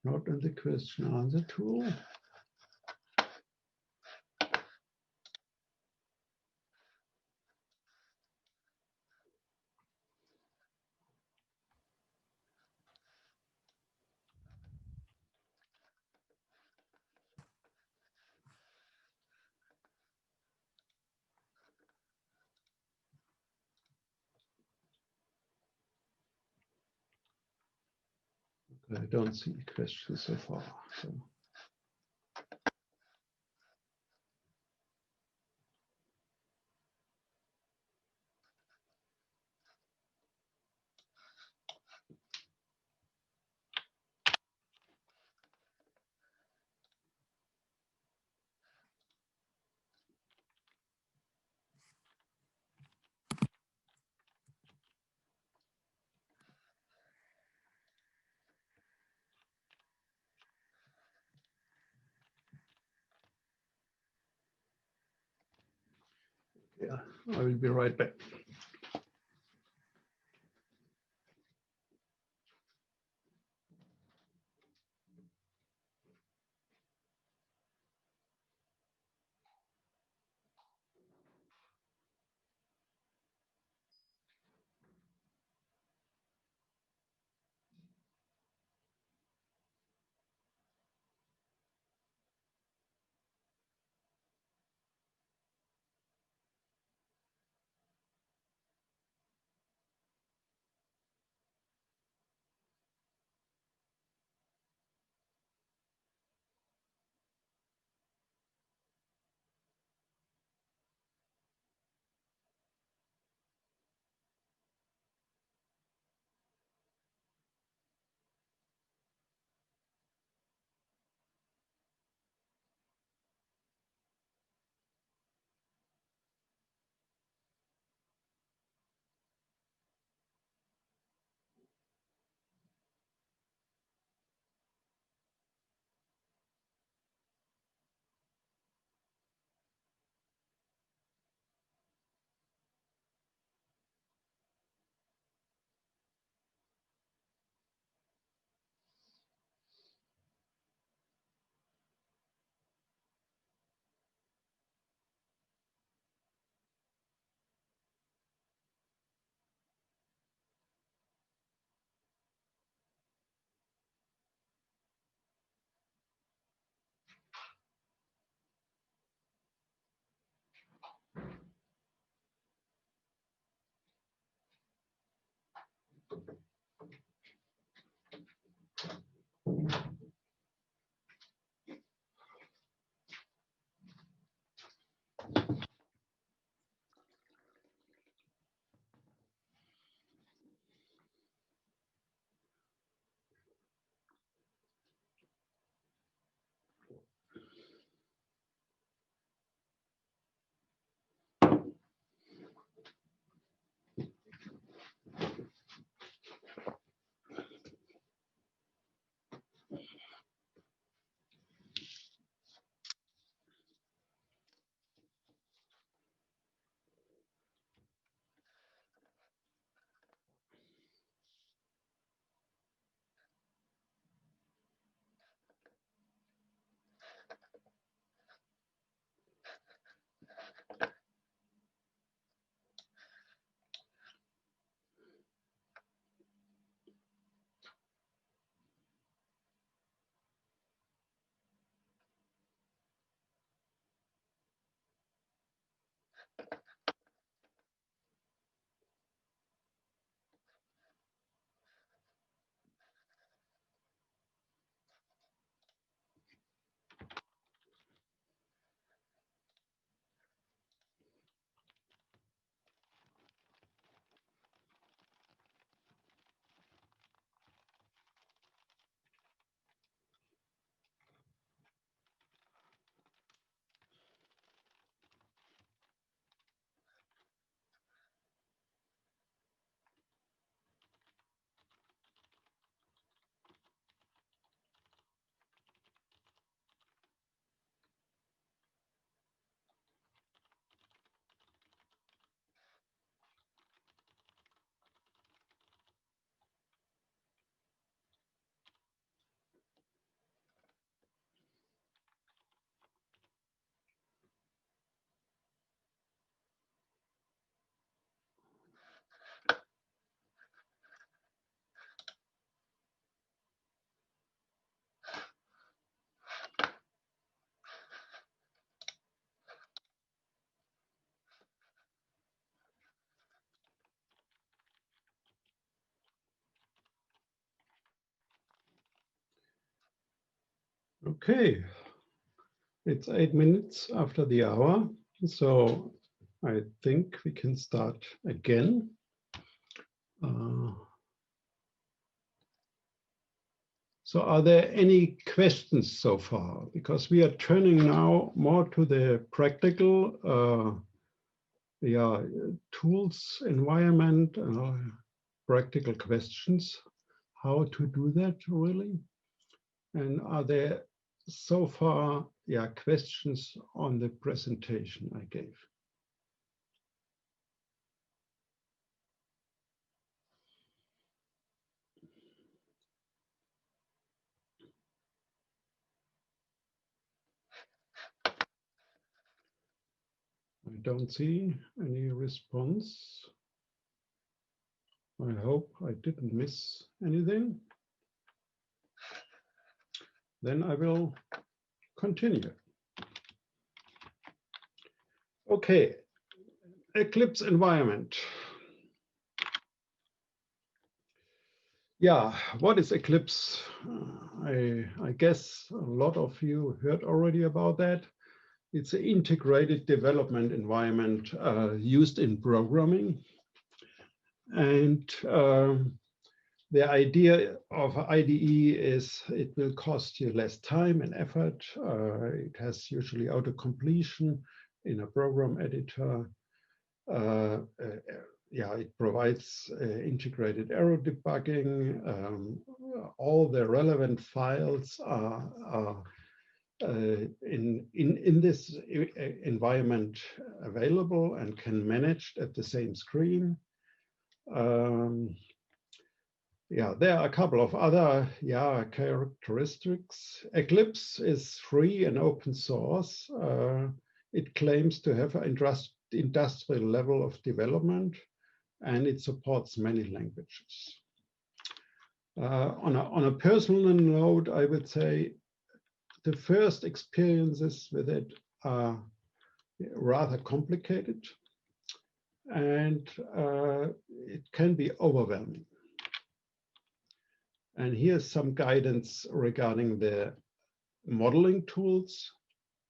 not in the question answer tool. I don't see questions so far. So. Yeah, I will be right back. Okay, it's 8 minutes after the hour, so I think we can start again. So are there any questions so far? Because we are turning now more to the practical tools environment, practical questions, how to do that really. And are there so far questions on the presentation I gave? I don't see any response. I hope I didn't miss anything. Then I will continue. Okay, Eclipse Environment. Yeah, what is Eclipse? I guess a lot of you heard already about that. It's an integrated development environment used in programming. And the idea of IDE is it will cost you less time and effort. It has usually auto-completion in a program editor. It provides integrated error debugging. All the relevant files are in this environment available and can managed at the same screen. There are a couple of other characteristics. Eclipse is free and open source. It claims to have an industrial level of development, and it supports many languages. On a personal note, I would say the first experiences with it are rather complicated, and it can be overwhelming. And here's some guidance regarding the modeling tools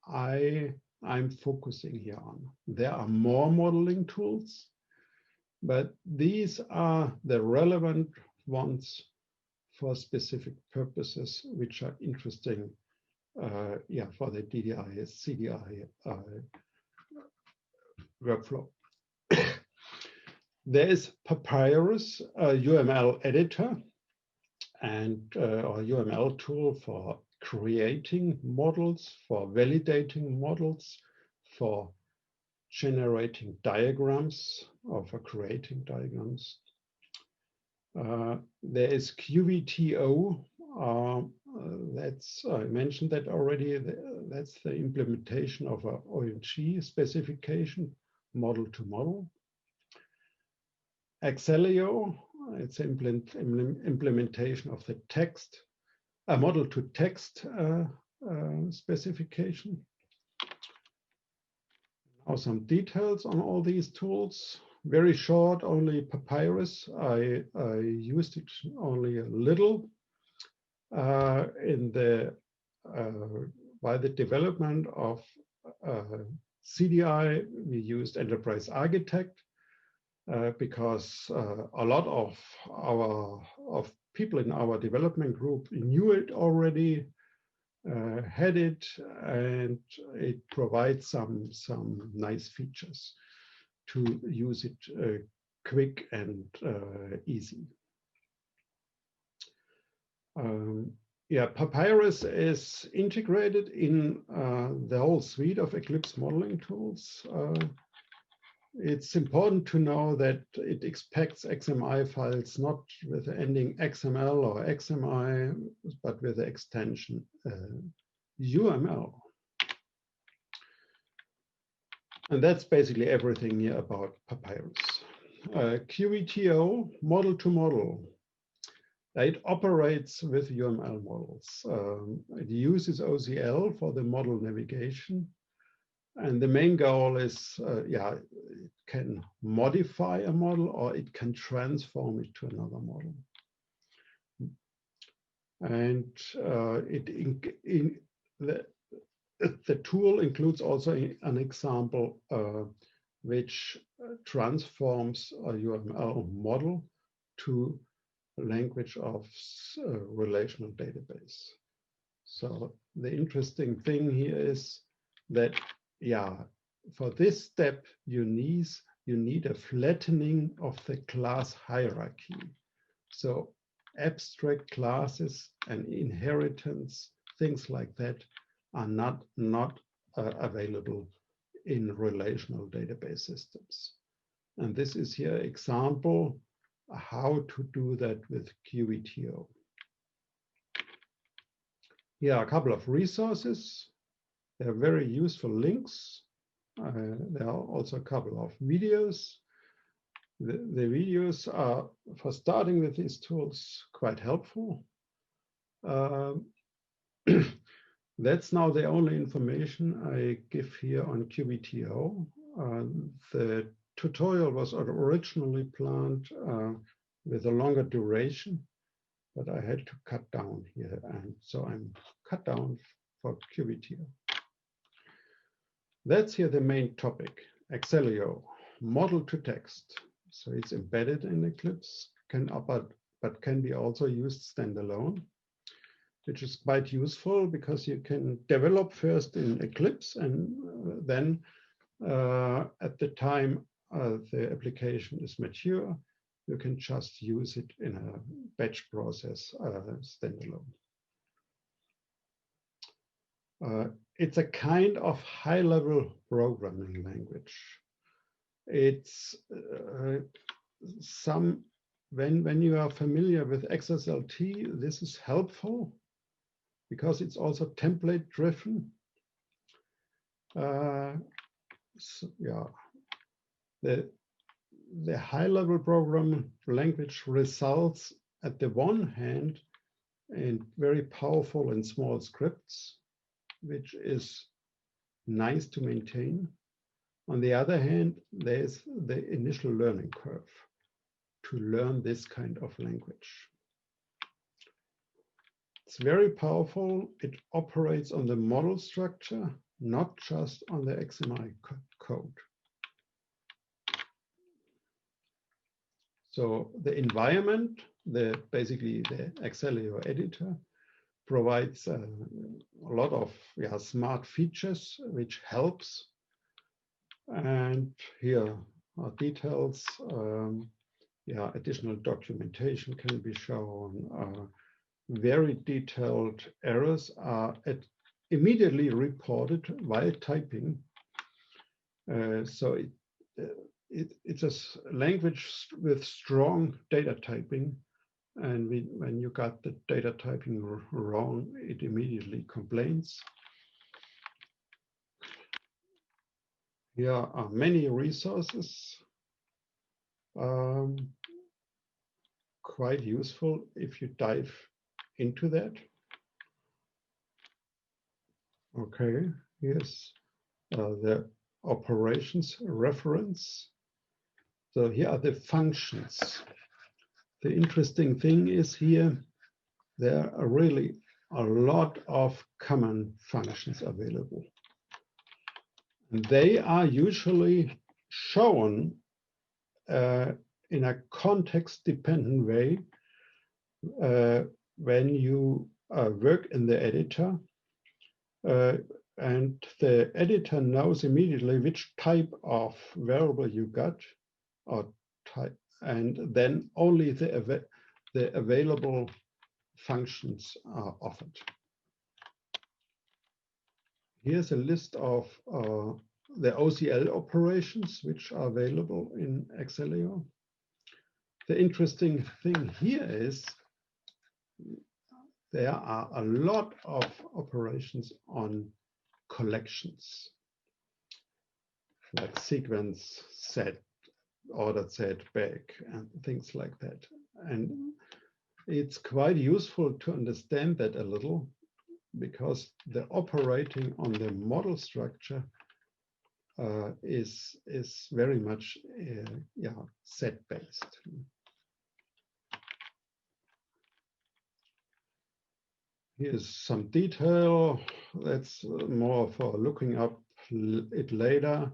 I'm focusing here on. There are more modeling tools, but these are the relevant ones for specific purposes, which are interesting for the DDI-CDI workflow. There is Papyrus, a UML editor, and or UML tool for creating models, for validating models, for generating diagrams, or for creating diagrams. There is QVTO. I mentioned that already. That's the implementation of a OMG specification, model to model. Acceleo, it's implementation of the text, a model to text specification. Now some details on all these tools. Very short, only Papyrus. I used it only a little by the development of CDI. We used Enterprise Architect because a lot of people in our development group knew it already, had it, and it provides some nice features to use it quick and easy. Papyrus is integrated in the whole suite of Eclipse modeling tools. It's important to know that it expects XMI files not with the ending XML or XMI, but with the extension UML. And that's basically everything here about Papyrus. QVTO, model to model. It operates with UML models. It uses OCL for the model navigation. And the main goal is, it can modify a model or it can transform it to another model. And the tool includes also an example which transforms a UML model to a language of relational database. So the interesting thing here is that, yeah, for this step, you need a flattening of the class hierarchy. So abstract classes and inheritance, things like that, are not available in relational database systems. And this is here an example how to do that with QETO. Here are a couple of resources. They're very useful links. There are also a couple of videos. The videos are, for starting with these tools, quite helpful. That's now the only information I give here on QETO. The tutorial was originally planned with a longer duration, but I had to cut down here, and so I'm cut down for QETO. That's here the main topic, Acceleo, model to text. So it's embedded in Eclipse, but can be also used standalone, which is quite useful because you can develop first in Eclipse, and then at the time the application is mature, you can just use it in a batch process standalone. It's a kind of high-level programming language. It's when you are familiar with XSLT, this is helpful because it's also template driven. So, yeah, the high-level programming language results at the one hand in very powerful and small scripts, which is nice to maintain. On the other hand, there's the initial learning curve to learn this kind of language. It's very powerful. It operates on the model structure, not just on the XMI code. So the environment, basically the Acceleo editor, provides a lot of smart features, which helps. And here are details. Additional documentation can be shown. Very detailed errors are immediately reported while typing. So it's a language with strong data typing. And when you got the data typing wrong, it immediately complains. Here are many resources. Quite useful if you dive into that. Okay, here's the operations reference. So here are the functions. The interesting thing is here, there are really a lot of common functions available. And they are usually shown in a context-dependent way when you work in the editor. And the editor knows immediately which type of variable you got, or type, and then only the available functions are offered. Here's a list of the OCL operations which are available in Acceleo. The interesting thing here is there are a lot of operations on collections, like sequence set, ordered set, back, and things like that. And it's quite useful to understand that a little, because the operating on the model structure is very much set-based. Here's some detail. That's more for looking up it later.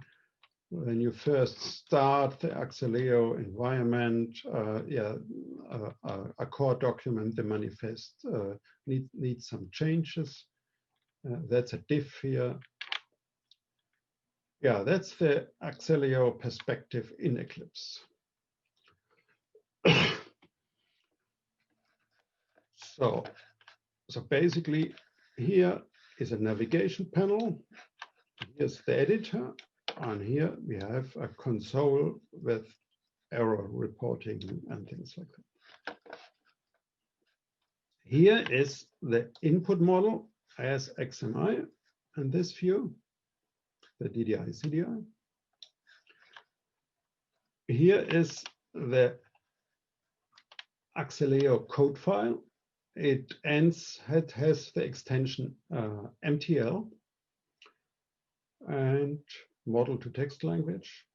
When you first start the Acceleo environment, a core document, the manifest, needs some changes. That's a diff here. Yeah, that's the Acceleo perspective in Eclipse. So basically, here is a navigation panel. Here's the editor. And here we have a console with error reporting and things like that. Here is the input model as XMI in this view, the DDI-CDI. Here is the Acceleo code file. It has the extension MTL and model to text language.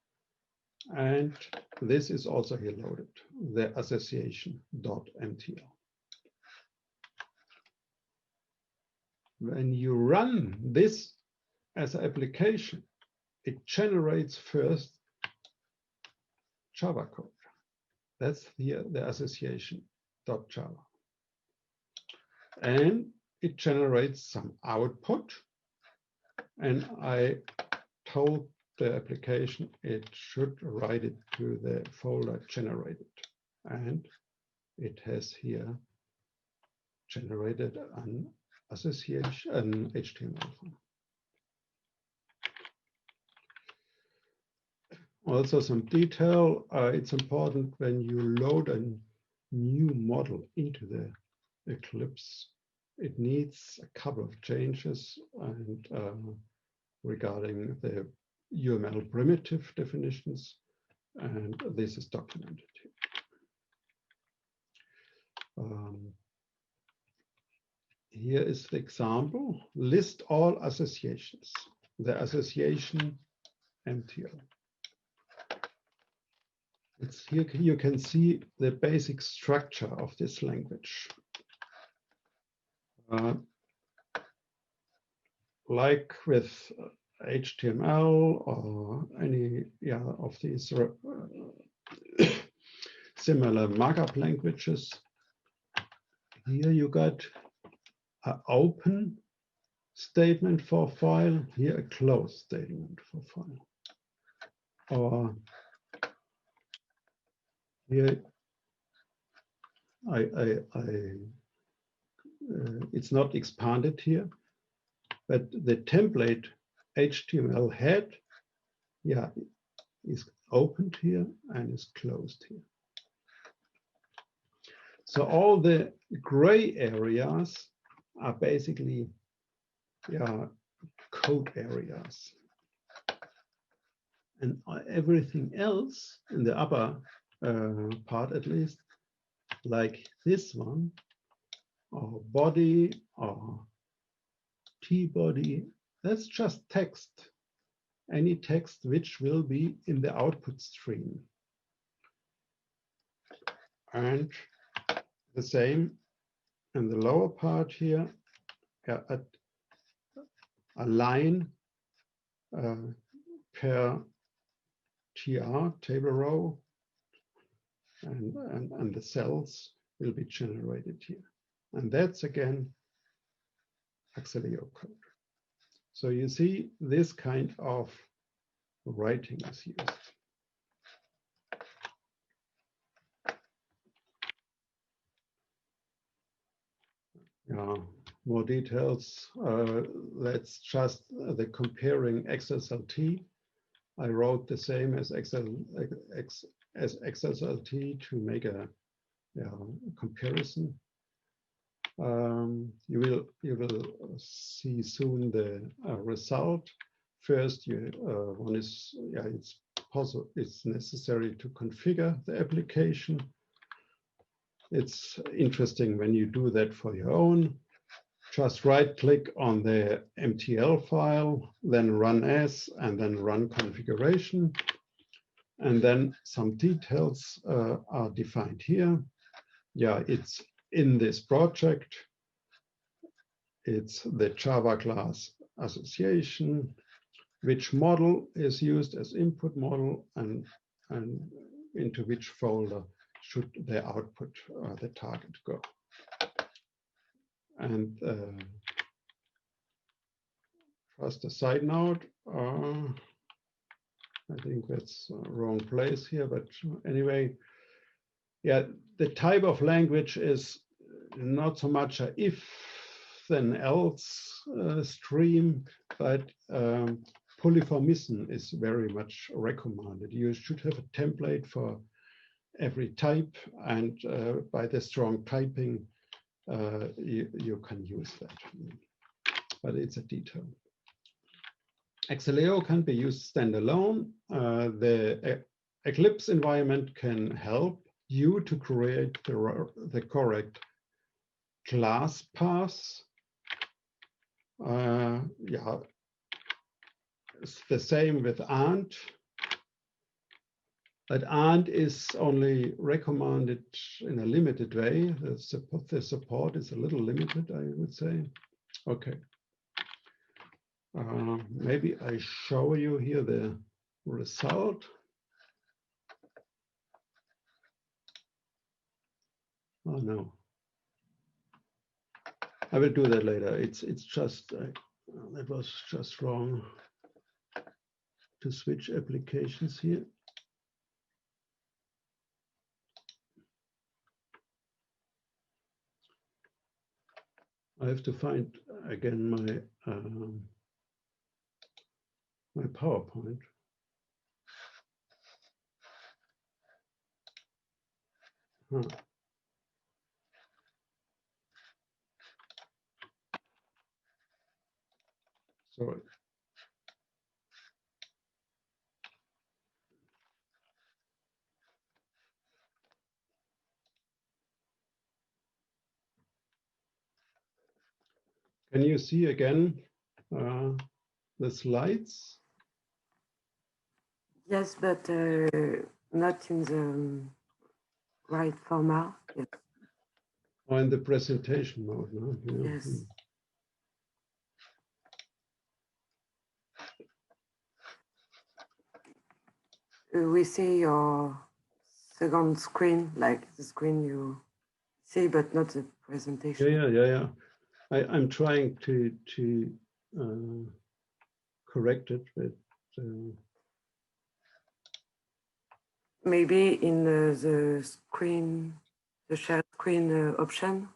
And this is also here loaded, the association.mtl. When you run this as an application, it generates first Java code. That's here the association.java. And it generates some output. And I told the application it should write it to the folder generated. And it has here generated an association, an HTML file. Also some detail, it's important when you load a new model into the Eclipse, it needs a couple of changes and regarding the UML primitive definitions, and this is documented here. Here is the example, list all associations, the association MTL. It's here you can see the basic structure of this language. Like with HTML or any of these similar markup languages, here you got an open statement for file, here a closed statement for file. Or here it's not expanded here, but the template HTML head, is opened here and is closed here. So all the gray areas are basically code areas. And everything else in the upper part, at least, like this one, or body, or T-body, that's just text. Any text which will be in the output stream. And the same in the lower part here, a line per TR, table row, and the cells will be generated here. And that's again Acceleo code. So you see this kind of writing is used. More details. Let's just the comparing XSLT. I wrote the same as XSLT to make a comparison. You will see soon the result. First, one is it's necessary to configure the application. It's interesting when you do that for your own. Just right-click on the MTL file, then run as, and then run configuration. And then some details are defined here. It's in this project. it's the Java class association, which model is used as input model, and into which folder should the output, the target go. And just a side note, I think that's wrong place here, but anyway, yeah, the type of language is not so much a if then else stream, but polyformism is very much recommended. You should have a template for every type, and by the strong typing, you can use that, but it's a detail. Acceleo can be used standalone. The Eclipse environment can help you to create the correct class path. Yeah, it's the same with AND. But AND is only recommended in a limited way. The support is a little limited, I would say. Okay. Maybe I show you here the result. Oh no, I will do that later. It's just that was just wrong to switch applications here. I have to find again my my PowerPoint. Huh. Sorry. Can you see again the slides? Yes, but not in the right format. Yes. Or in the presentation mode, no? Yeah. Yes. We see your second screen, like the screen you see, but not the presentation. Yeah. I'm trying to correct it, but maybe in the screen, the share screen option,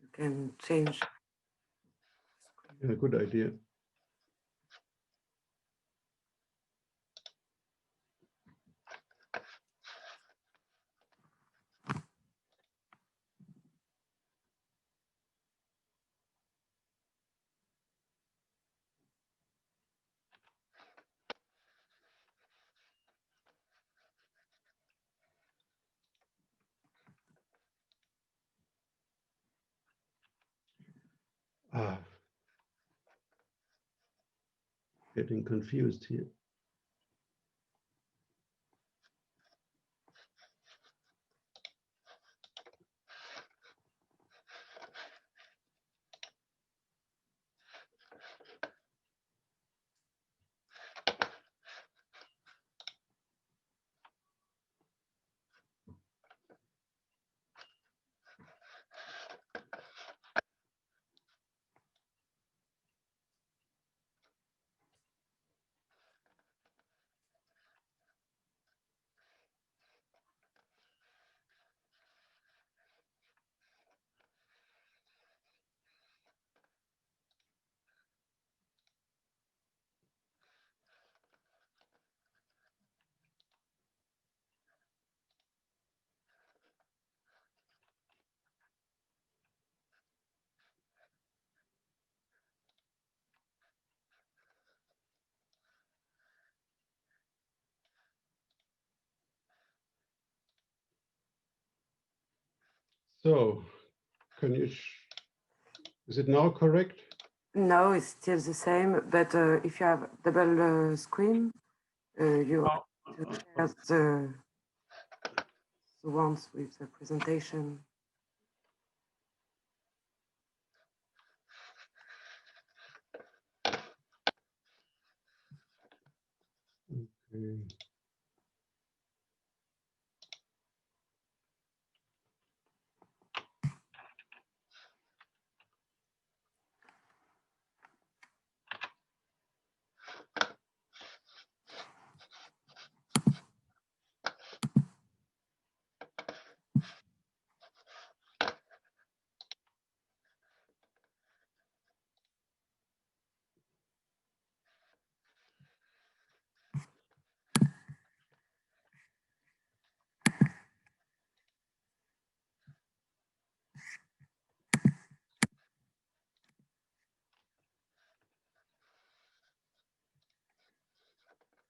you can change. Yeah, good idea. Getting confused here. So, can you? Is it now correct? No, it's still the same, but if you have double screen, you have to share the ones with the presentation.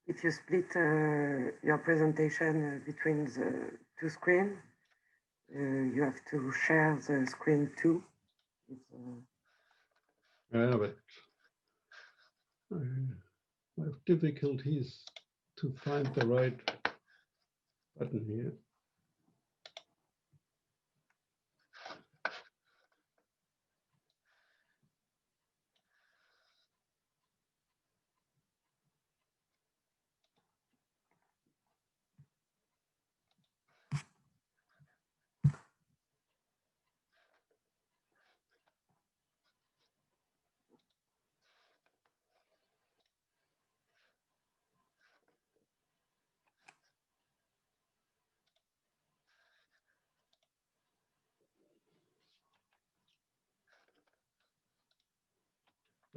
If you split your presentation between the two screens, you have to share the screen too. Yeah, but I have difficulties to find the right button here.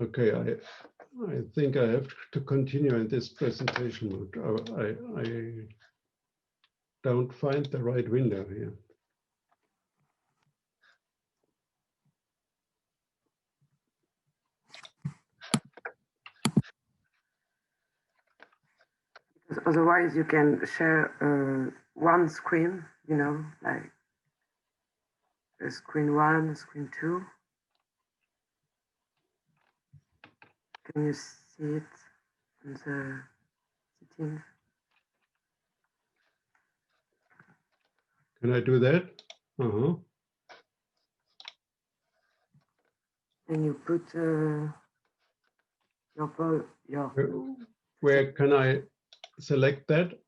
Okay, I think I have to continue in this presentation mode. I don't find the right window here. Because otherwise you can share one screen, you know, like screen 1, screen 2. Can you see it in the settings? Can I do that? And you put your Where can I select that?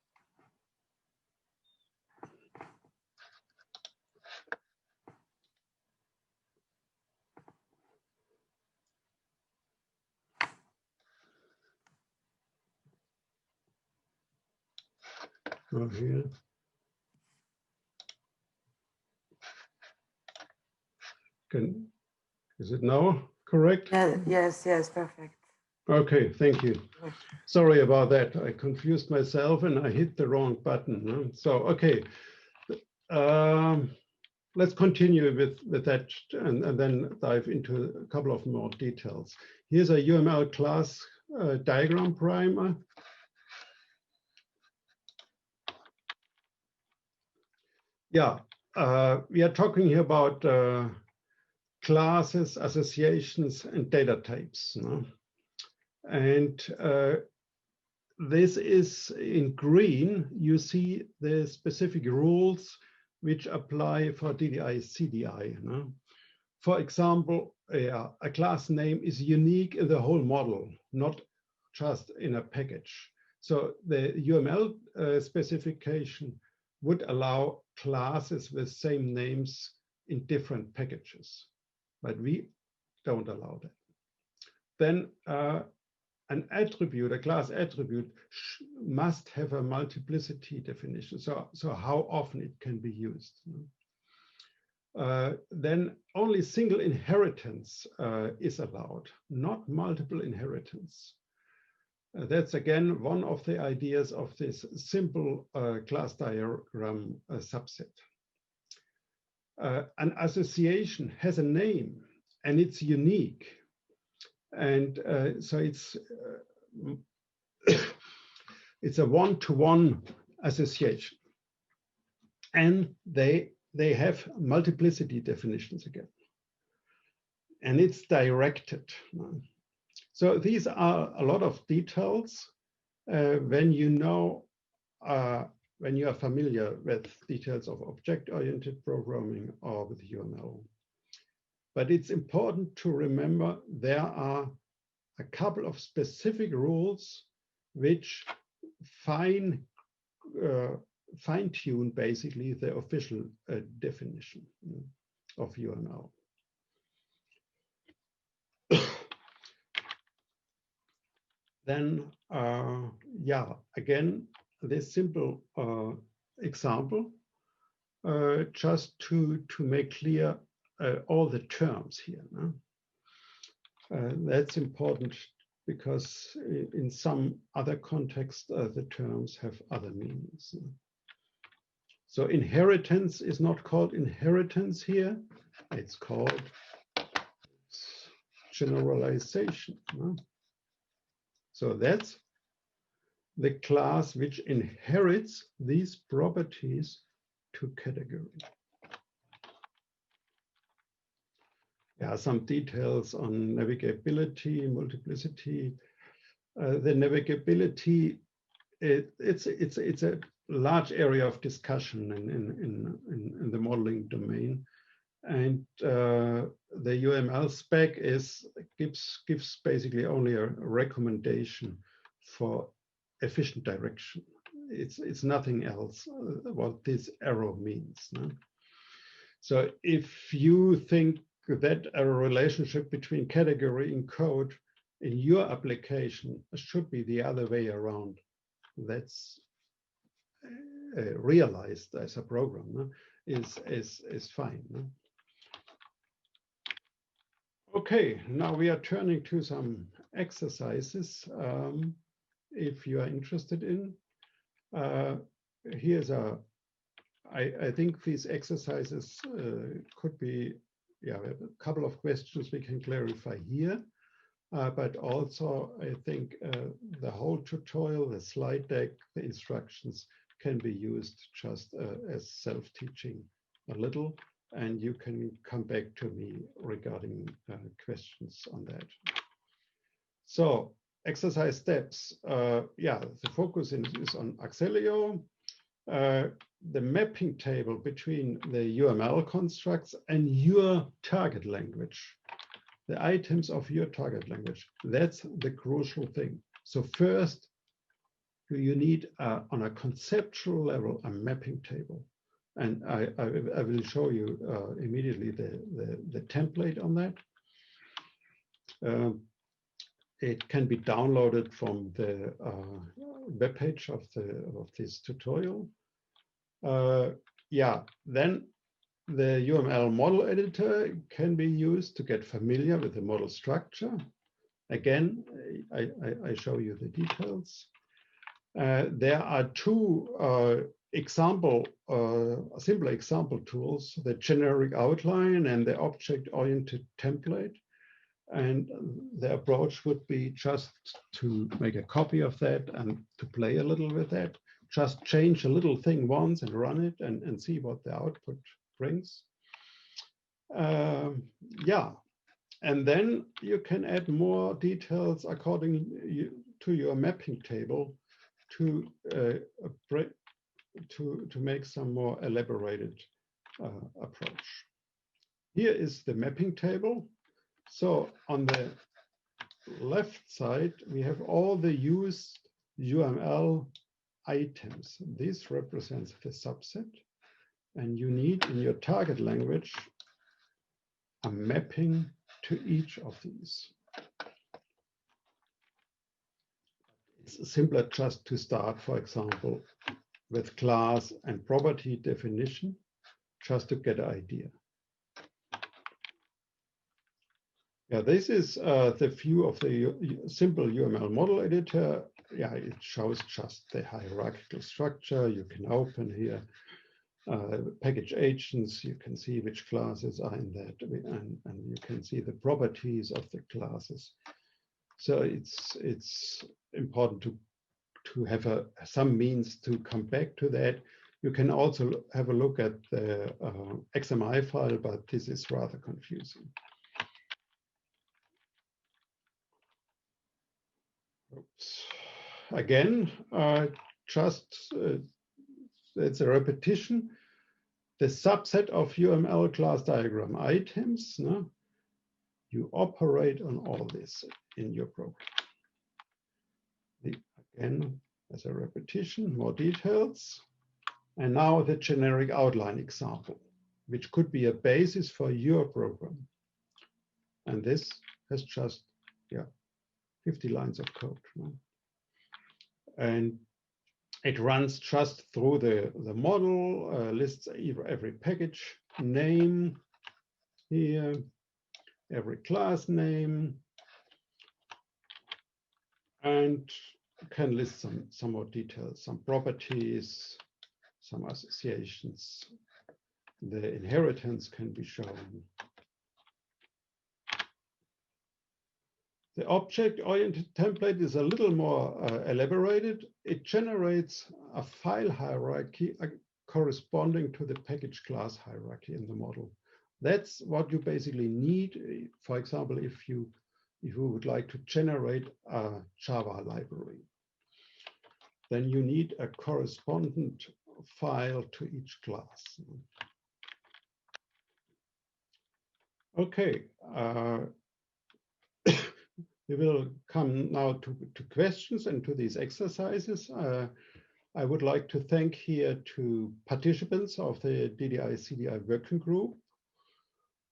Oh, here. Is it now correct? Yes, perfect. Okay, thank you. Sorry about that. I confused myself and I hit the wrong button. So, okay. Let's continue with that and then dive into a couple of more details. Here's a UML class diagram primer. Yeah, we are talking here about classes, associations, and data types. No? And this is in green. You see the specific rules which apply for DDI-CDI. No? For example, a class name is unique in the whole model, not just in a package. So the UML specification would allow classes with same names in different packages, but we don't allow that. Then an attribute, a class attribute, must have a multiplicity definition. So how often it can be used. Then only single inheritance is allowed, not multiple inheritance. That's again one of the ideas of this simple class diagram subset. An association has a name and it's unique. And so it's a one-to-one association. And they have multiplicity definitions again. And it's directed. So these are a lot of details when you know, when you are familiar with details of object-oriented programming or with UML. But it's important to remember there are a couple of specific rules which fine-tune basically the official definition of UML. Then, yeah, again, this simple example, just to make clear all the terms here. No? That's important because in some other context, the terms have other meanings. So inheritance is not called inheritance here. It's called generalization. No? So that's the class which inherits these properties to category. There are some details on navigability, multiplicity. The navigability, it's a large area of discussion in the modeling domain, and the UML spec gives basically only a recommendation for efficient direction. It's nothing else what this arrow means. No? So if you think that a relationship between category and code in your application should be the other way around, that's realized as a program, no? is fine. No? Okay, now we are turning to some exercises. If you are interested in, here's I think these exercises could be, yeah, a couple of questions we can clarify here, but also I think the whole tutorial, the slide deck, the instructions can be used just as self-teaching a little, and you can come back to me regarding questions on that. So exercise steps, yeah, the focus is on Acceleo. The mapping table between the UML constructs and your target language, the items of your target language, that's the crucial thing. So first, you need on a conceptual level a mapping table, and I will show you immediately the template on that. It can be downloaded from the webpage of this tutorial. Yeah, then the UML model editor can be used to get familiar with the model structure. Again, I show you the details. There are two simple example tools, the generic outline and the object-oriented template. And the approach would be just to make a copy of that and to play a little with that. Just change a little thing once and run it and see what the output brings. Yeah, and then you can add more details according to your mapping table to make some more elaborated approach. Here is the mapping table. So on the left side, we have all the used UML items. This represents the subset, and you need in your target language a mapping to each of these. It's simpler just to start, for example, with class and property definition, just to get an idea. Yeah, this is the view of the simple UML model editor. Yeah, it shows just the hierarchical structure. You can open here package agents. You can see which classes are in that, and you can see the properties of the classes. So it's important to have some means to come back to that. You can also have a look at the XMI file, but this is rather confusing. Oops. Again, it's a repetition. The subset of UML class diagram items, no? You operate on all this in your program. Again, as a repetition, more details. And now the generic outline example, which could be a basis for your program. And this has just, 50 lines of code. And it runs just through the model, lists every package name here, every class name, and can list some more details, some properties, some associations. The inheritance can be shown. The object-oriented template is a little more elaborated. It generates a file hierarchy corresponding to the package class hierarchy in the model. That's what you basically need. For example, if you would like to generate a Java library, then you need a correspondent file to each class. Okay. We will come now to questions and to these exercises. I would like to thank here to participants of the DDI-CDI working group,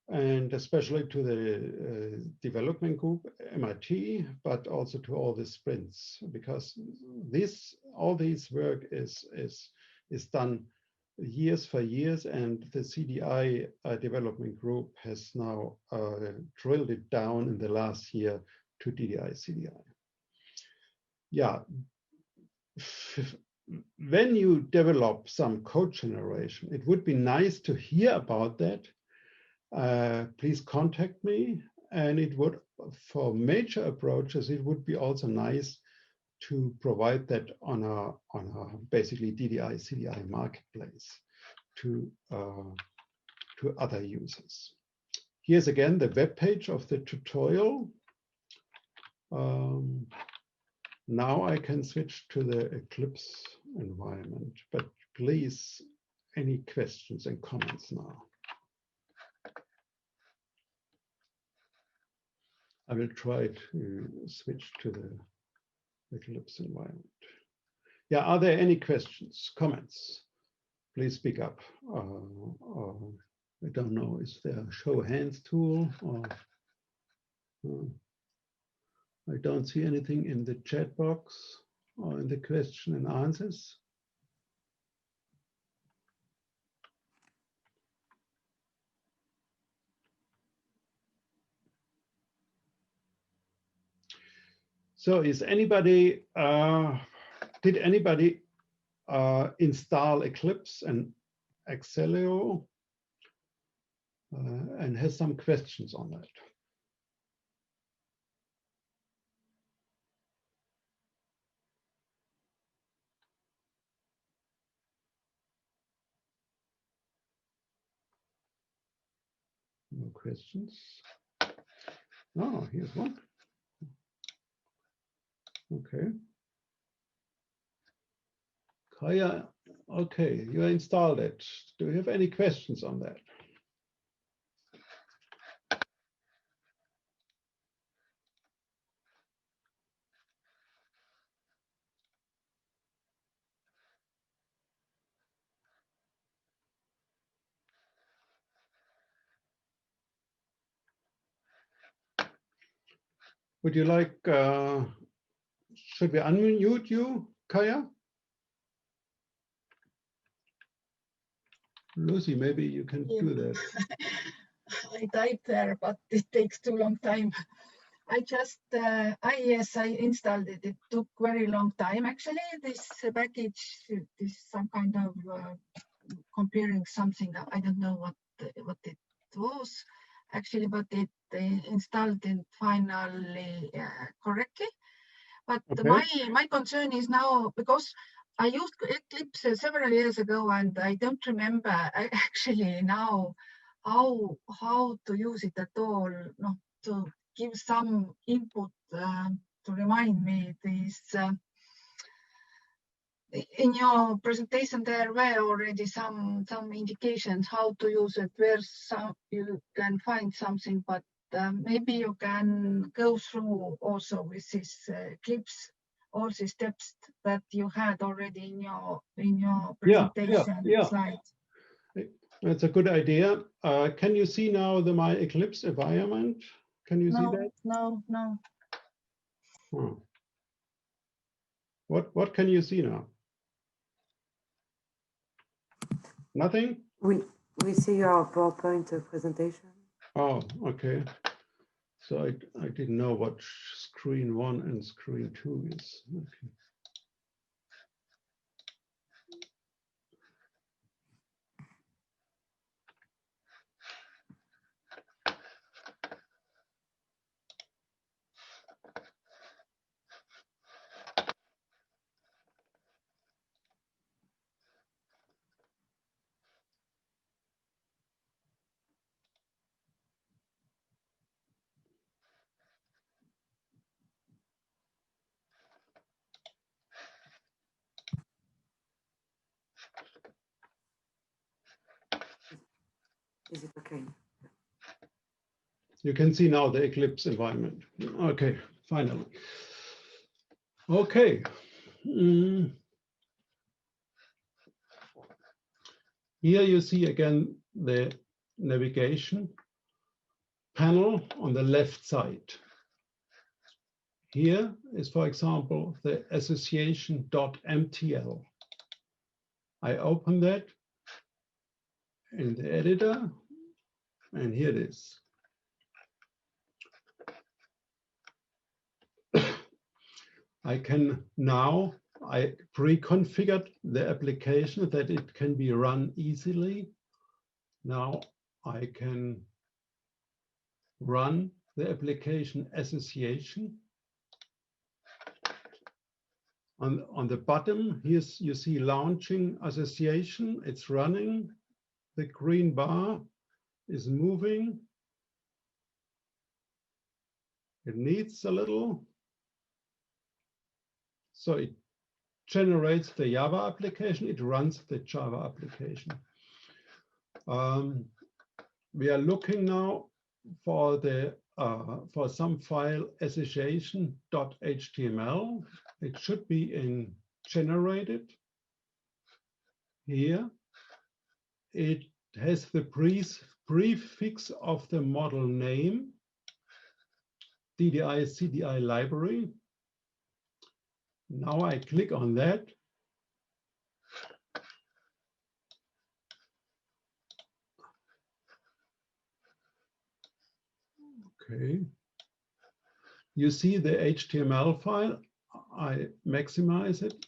and especially to the development group, MIT, but also to all the sprints, because all this work is done years for years, and the CDI development group has now drilled it down in the last year to DDI-CDI. Yeah, when you develop some code generation, it would be nice to hear about that. Please contact me, and it would, for major approaches, it would be also nice to provide that on a basically DDI-CDI marketplace to other users. Here's again the web page of the tutorial. Now I can switch to the Eclipse environment, but please, any questions and comments now? I will try to switch to the Eclipse environment. Yeah, are there any questions, comments? Please speak up. I don't know, is there a show hands tool? Or, I don't see anything in the chat box or in the question and answers. So is anybody, did anybody install Eclipse and Acceleo and has some questions on that? No questions. Oh, here's one. Okay. Kaya, okay, you installed it. Do you have any questions on that? Would you like, should we unmute you, Kaya? Lucy, maybe you can do that. I typed there, but it takes too long time. I just, yes, I installed it. It took very long time. Actually, this package is some kind of comparing something. I don't know what it was actually, but it installed it finally correctly. But okay. my concern is now, because I used Eclipse several years ago, and I don't remember actually now how to use it at all. No, to give some input to remind me this. In your presentation, there were already some indications how to use it, where you can find something, but maybe you can go through also with this Eclipse all the steps that you had already in your presentation slides. That's a good idea. Can you see now my Eclipse environment? Can you see that? No. Hmm. What can you see now? Nothing? We see your PowerPoint presentation. Oh, okay. So I didn't know what screen 1 and screen 2 is. Okay. Is it okay? You can see now the Eclipse environment. Okay, finally. Okay. Here you see again the navigation panel on the left side. Here is, for example, the association.mtl. I open that in the editor, and here it is. I pre-configured the application that it can be run easily. Now I can run the application association. On the bottom, here you see launching association. It's running. The green bar is moving. It needs a little. So it generates the Java application. It runs the Java application. We are looking now for some file association.html. It should be generated. Here, it has the prefix of the model name, DDI-CDI library. Now I click on that. Okay. You see the HTML file. I maximize it.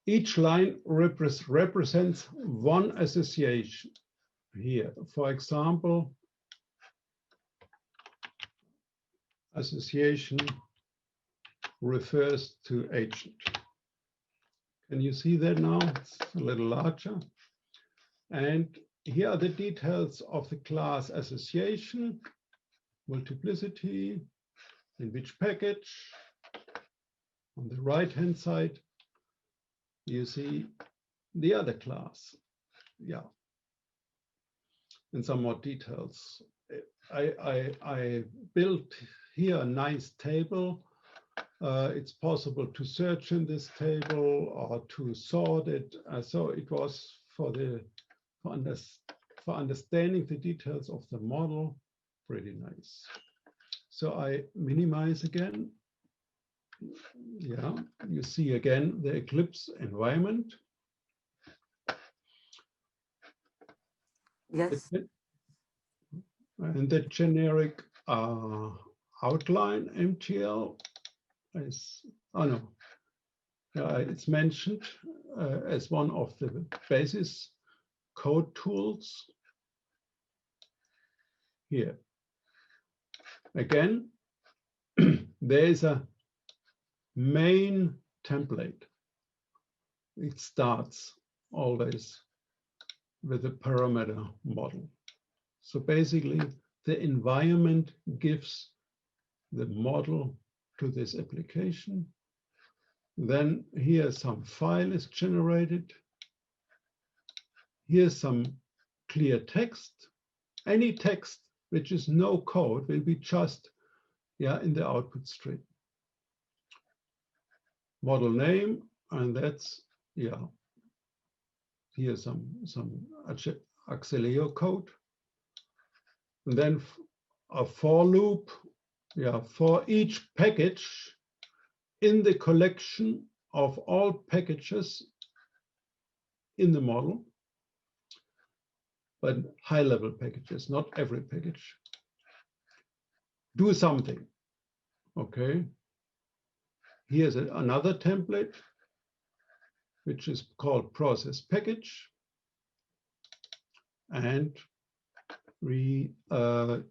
Each line represents one association here. For example, association refers to agent. Can you see that now? It's a little larger. And here are the details of the class association, multiplicity, in which package. On the right-hand side, you see the other class. Yeah. And some more details. I built here a nice table. It's possible to search in this table or to sort it. So it was for understanding the details of the model, pretty nice. So I minimize again. Yeah, you see again the Eclipse environment. Yes. And the generic outline MTL is, it's mentioned as one of the basis code tools here. Again, there is a main template. It starts always with a parameter model. So basically, the environment gives the model to this application. Then here some file is generated. Here's some clear text. Any text which is no code will be just yeah, in the output stream. Model name, and that's, yeah, here's some Acceleo code. And then a for loop, yeah, for each package in the collection of all packages in the model, but high-level packages, not every package. Do something, okay? Here's another template, which is called process package. And we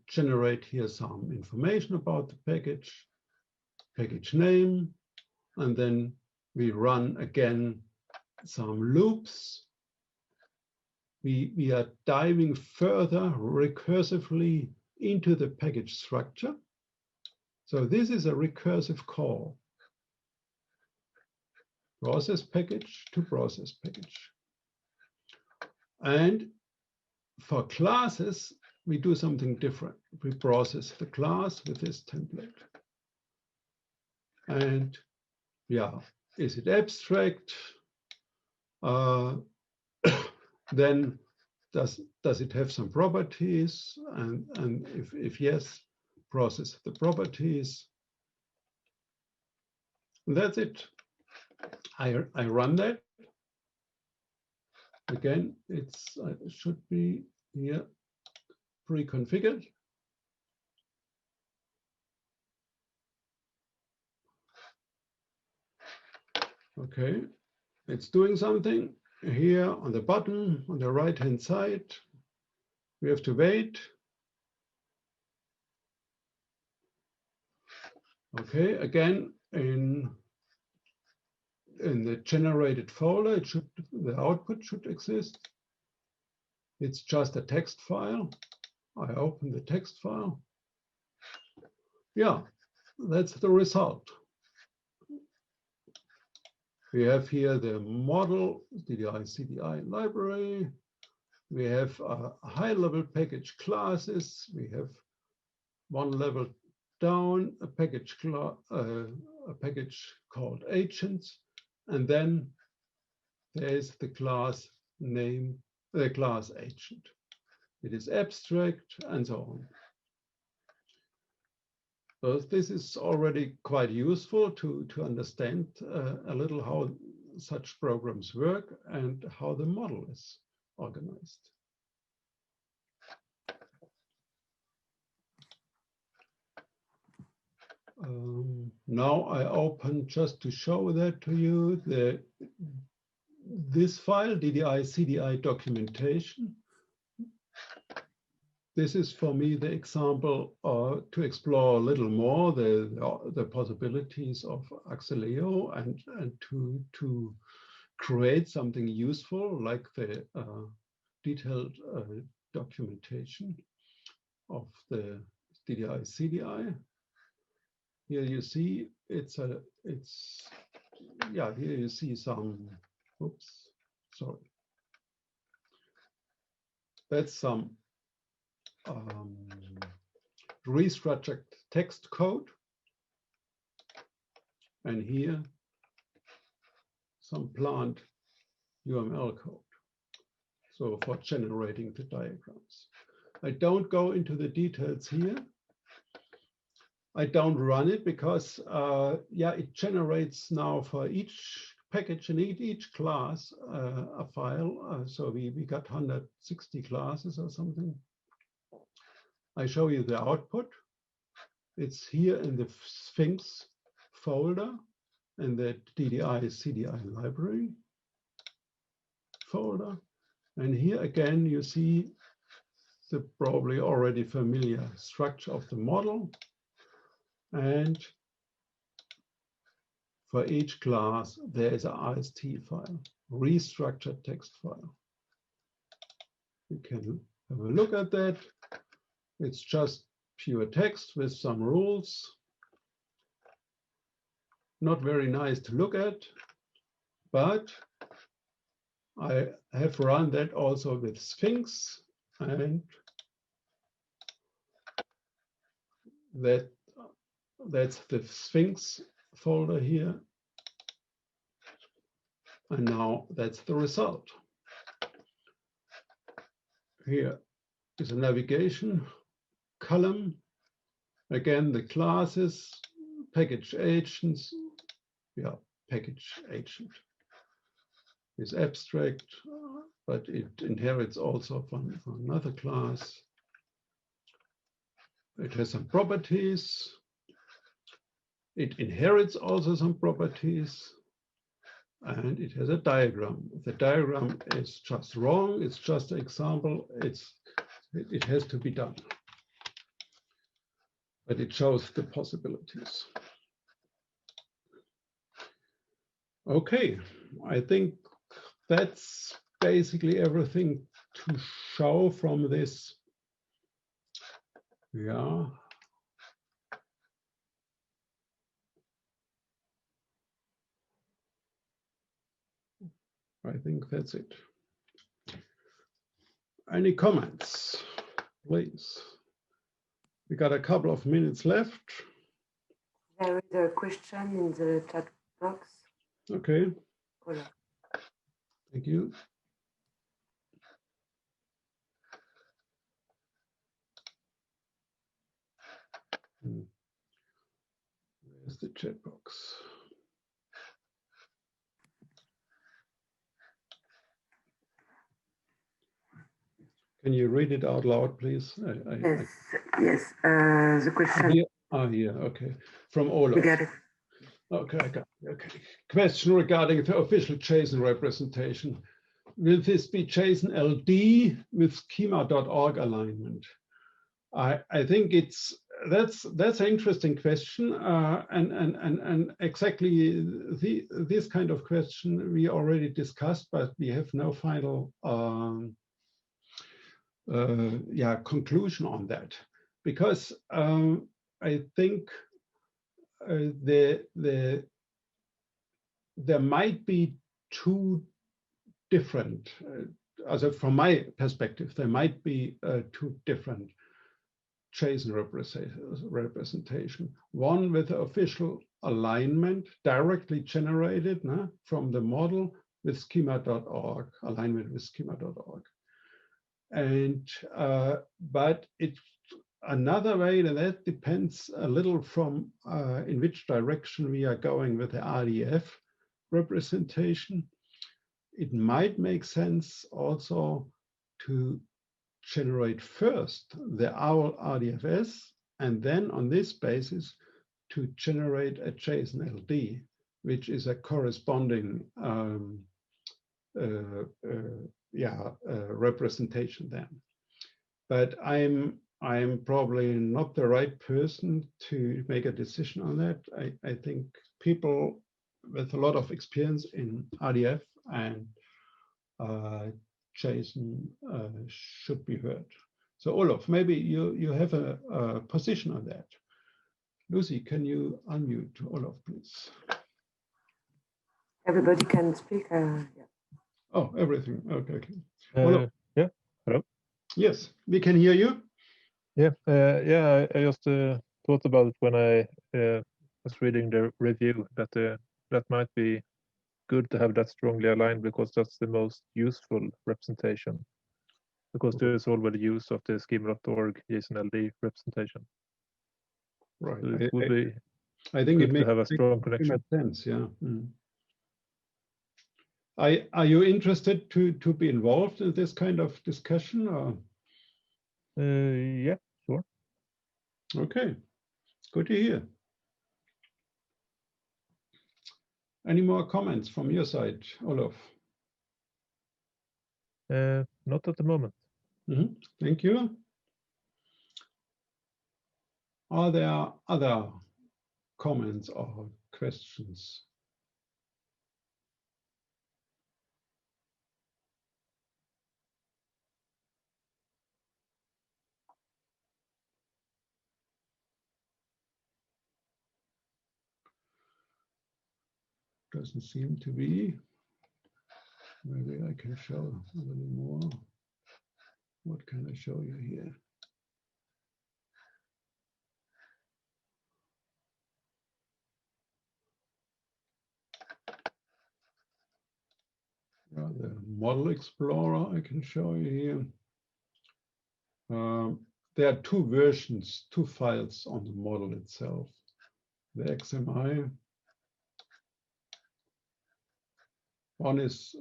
generate here some information about the package name, and then we run again some loops. We are diving further recursively into the package structure. So this is a recursive call. Process package to process package. And for classes, we do something different. We process the class with this template. And yeah, is it abstract? Then does it have some properties? And if yes, process the properties. And that's it. I run that. Again, it should be here pre-configured. Okay, it's doing something. Here on the button on the right-hand side, we have to wait. Okay, again, in the generated folder, the output should exist. It's just a text file. I open the text file. Yeah, that's the result. We have here the model DDI-CDI library. We have high-level package classes. We have one level down a package called agents, and then there's the class name, the class agent. It is abstract and so on. So this is already quite useful to understand a little how such programs work and how the model is organized. Now I open, just to show that to you, this file, DDI-CDI documentation. This is for me the example to explore a little more the possibilities of Acceleo and to create something useful like the detailed documentation of the DDI-CDI. Here you see here you see some, oops, sorry. That's some restructured text code. And here, some plant UML code. So for generating the diagrams. I don't go into the details here. I don't run it because, yeah, it generates now for each package and each class a file. So we got 160 classes or something. I show you the output. It's here in the Sphinx folder in the DDI-CDI library folder. And here again, you see the probably already familiar structure of the model. And for each class, there is an RST file, restructured text file. You can have a look at that. It's just pure text with some rules. Not very nice to look at, but I have run that also with Sphinx, and that that's the Sphinx folder here. And now that's the result. Here is a navigation column. Again, the classes, package agents, yeah, package agent is abstract, but it inherits also from another class. It has some properties. It inherits also some properties. And it has a diagram. The diagram is just wrong. It's just an example. It has to be done. But it shows the possibilities. Okay, I think that's basically everything to show from this. Yeah. I think that's it. Any comments, please? We got a couple of minutes left. There is a question in the chat box. Okay. Voilà. Thank you. Where's the chat box? Can you read it out loud, please? Yes. The question. Here. Here. Okay. From Olaf. We get it. Okay, I got it. Okay. Question regarding the official JSON representation. Will this be JSON LD with schema.org alignment? I think that's an interesting question, and exactly this kind of question we already discussed, but we have no final conclusion on that, because I think there might be two different, also from my perspective, there might be two different JSON representation. One with the official alignment directly generated from the model with schema.org, alignment with schema.org. And but it's another way, and that depends a little from in which direction we are going with the RDF representation. It might make sense also to generate first the OWL RDFS, and then on this basis to generate a JSON LD, which is a corresponding representation then. But I'm probably not the right person to make a decision on that. I think people with a lot of experience in RDF and JSON should be heard. So Olaf, maybe you have a position on that. Lucy, can you unmute Olaf, please? Everybody can speak. Yeah. Oh, everything. Okay. Yeah. Hello. Yes, we can hear you. Yeah. I just thought about it when I was reading the review that that might be good to have that strongly aligned, because that's the most useful representation, because there is already use of the schema.org JSON LD representation. Right. So it would be I think it makes to have a strong connection. sense. Yeah. Mm. Are you interested to be involved in this kind of discussion? Or? Yeah, sure. Okay, good to hear. Any more comments from your side, Olaf? Not at the moment. Mm-hmm. Thank you. Are there other comments or questions? Doesn't seem to be. Maybe I can show a little more. What can I show you here? the Model Explorer I can show you here. There are two versions, two files on the model itself. The XMI. One is,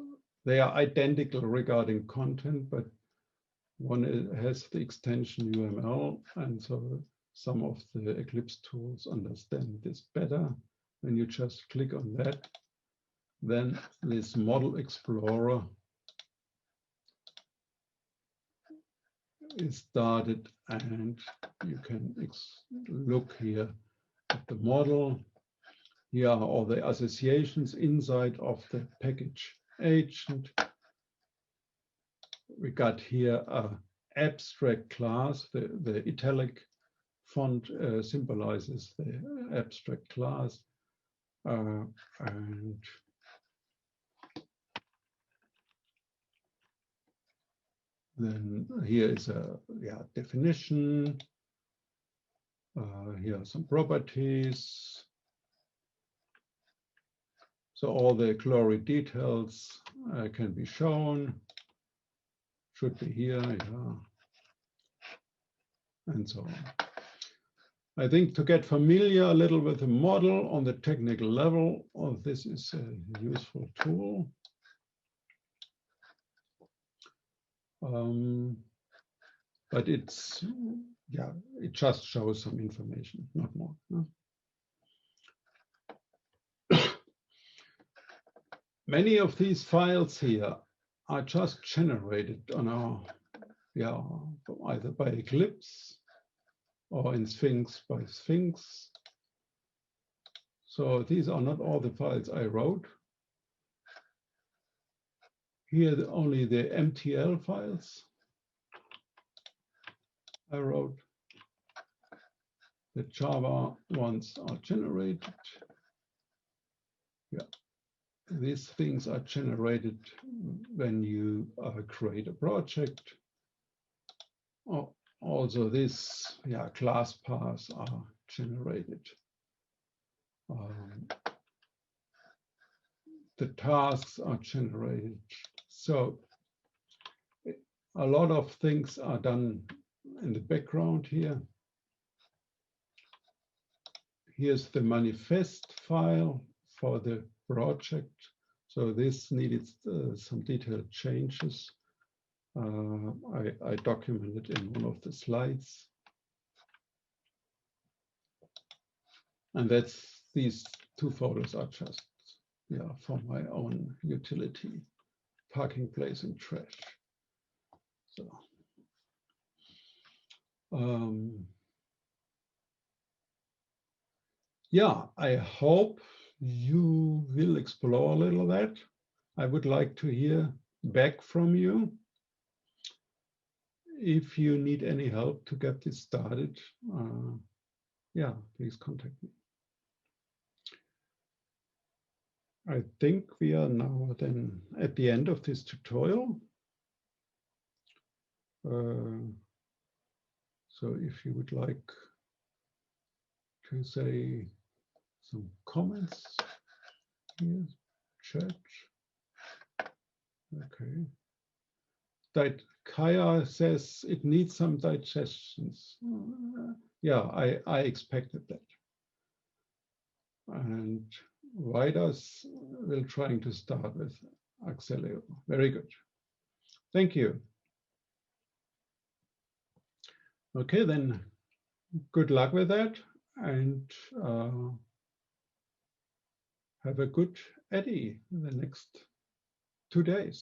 they are identical regarding content, but one has the extension UML, and so some of the Eclipse tools understand this better. When you just click on that, then this Model Explorer is started, and you can look here at the model. Here are all the associations inside of the package agent. We got here an abstract class. The italic font symbolizes the abstract class. And then here is a definition. Here are some properties. So all the glory details can be shown. Should be here, yeah. And so on. I think to get familiar a little with the model on the technical level, this is a useful tool. But it's, yeah, it just shows some information, not more. No? Many of these files here are just generated on our, either by Eclipse or in Sphinx by Sphinx. So these are not all the files I wrote. Here only the MTL files I wrote. The Java ones are generated. Yeah. These things are generated when you create a project. Also, this class paths are generated. The tasks are generated. So a lot of things are done in the background here. Here's the manifest file for the project. So this needed some detailed changes. I documented in one of the slides. And these two photos are just for my own utility, parking place and trash. So I hope you will explore a little of that. I would like to hear back from you. If you need any help to get this started, please contact me. I think we are now then at the end of this tutorial. So if you would like to say some comments here, chat. Okay. Kaya says it needs some digestions. I expected that. And Vidas will trying to start with Acceleo. Very good. Thank you. Okay, then good luck with that, and have a good EDDI in the next 2 days.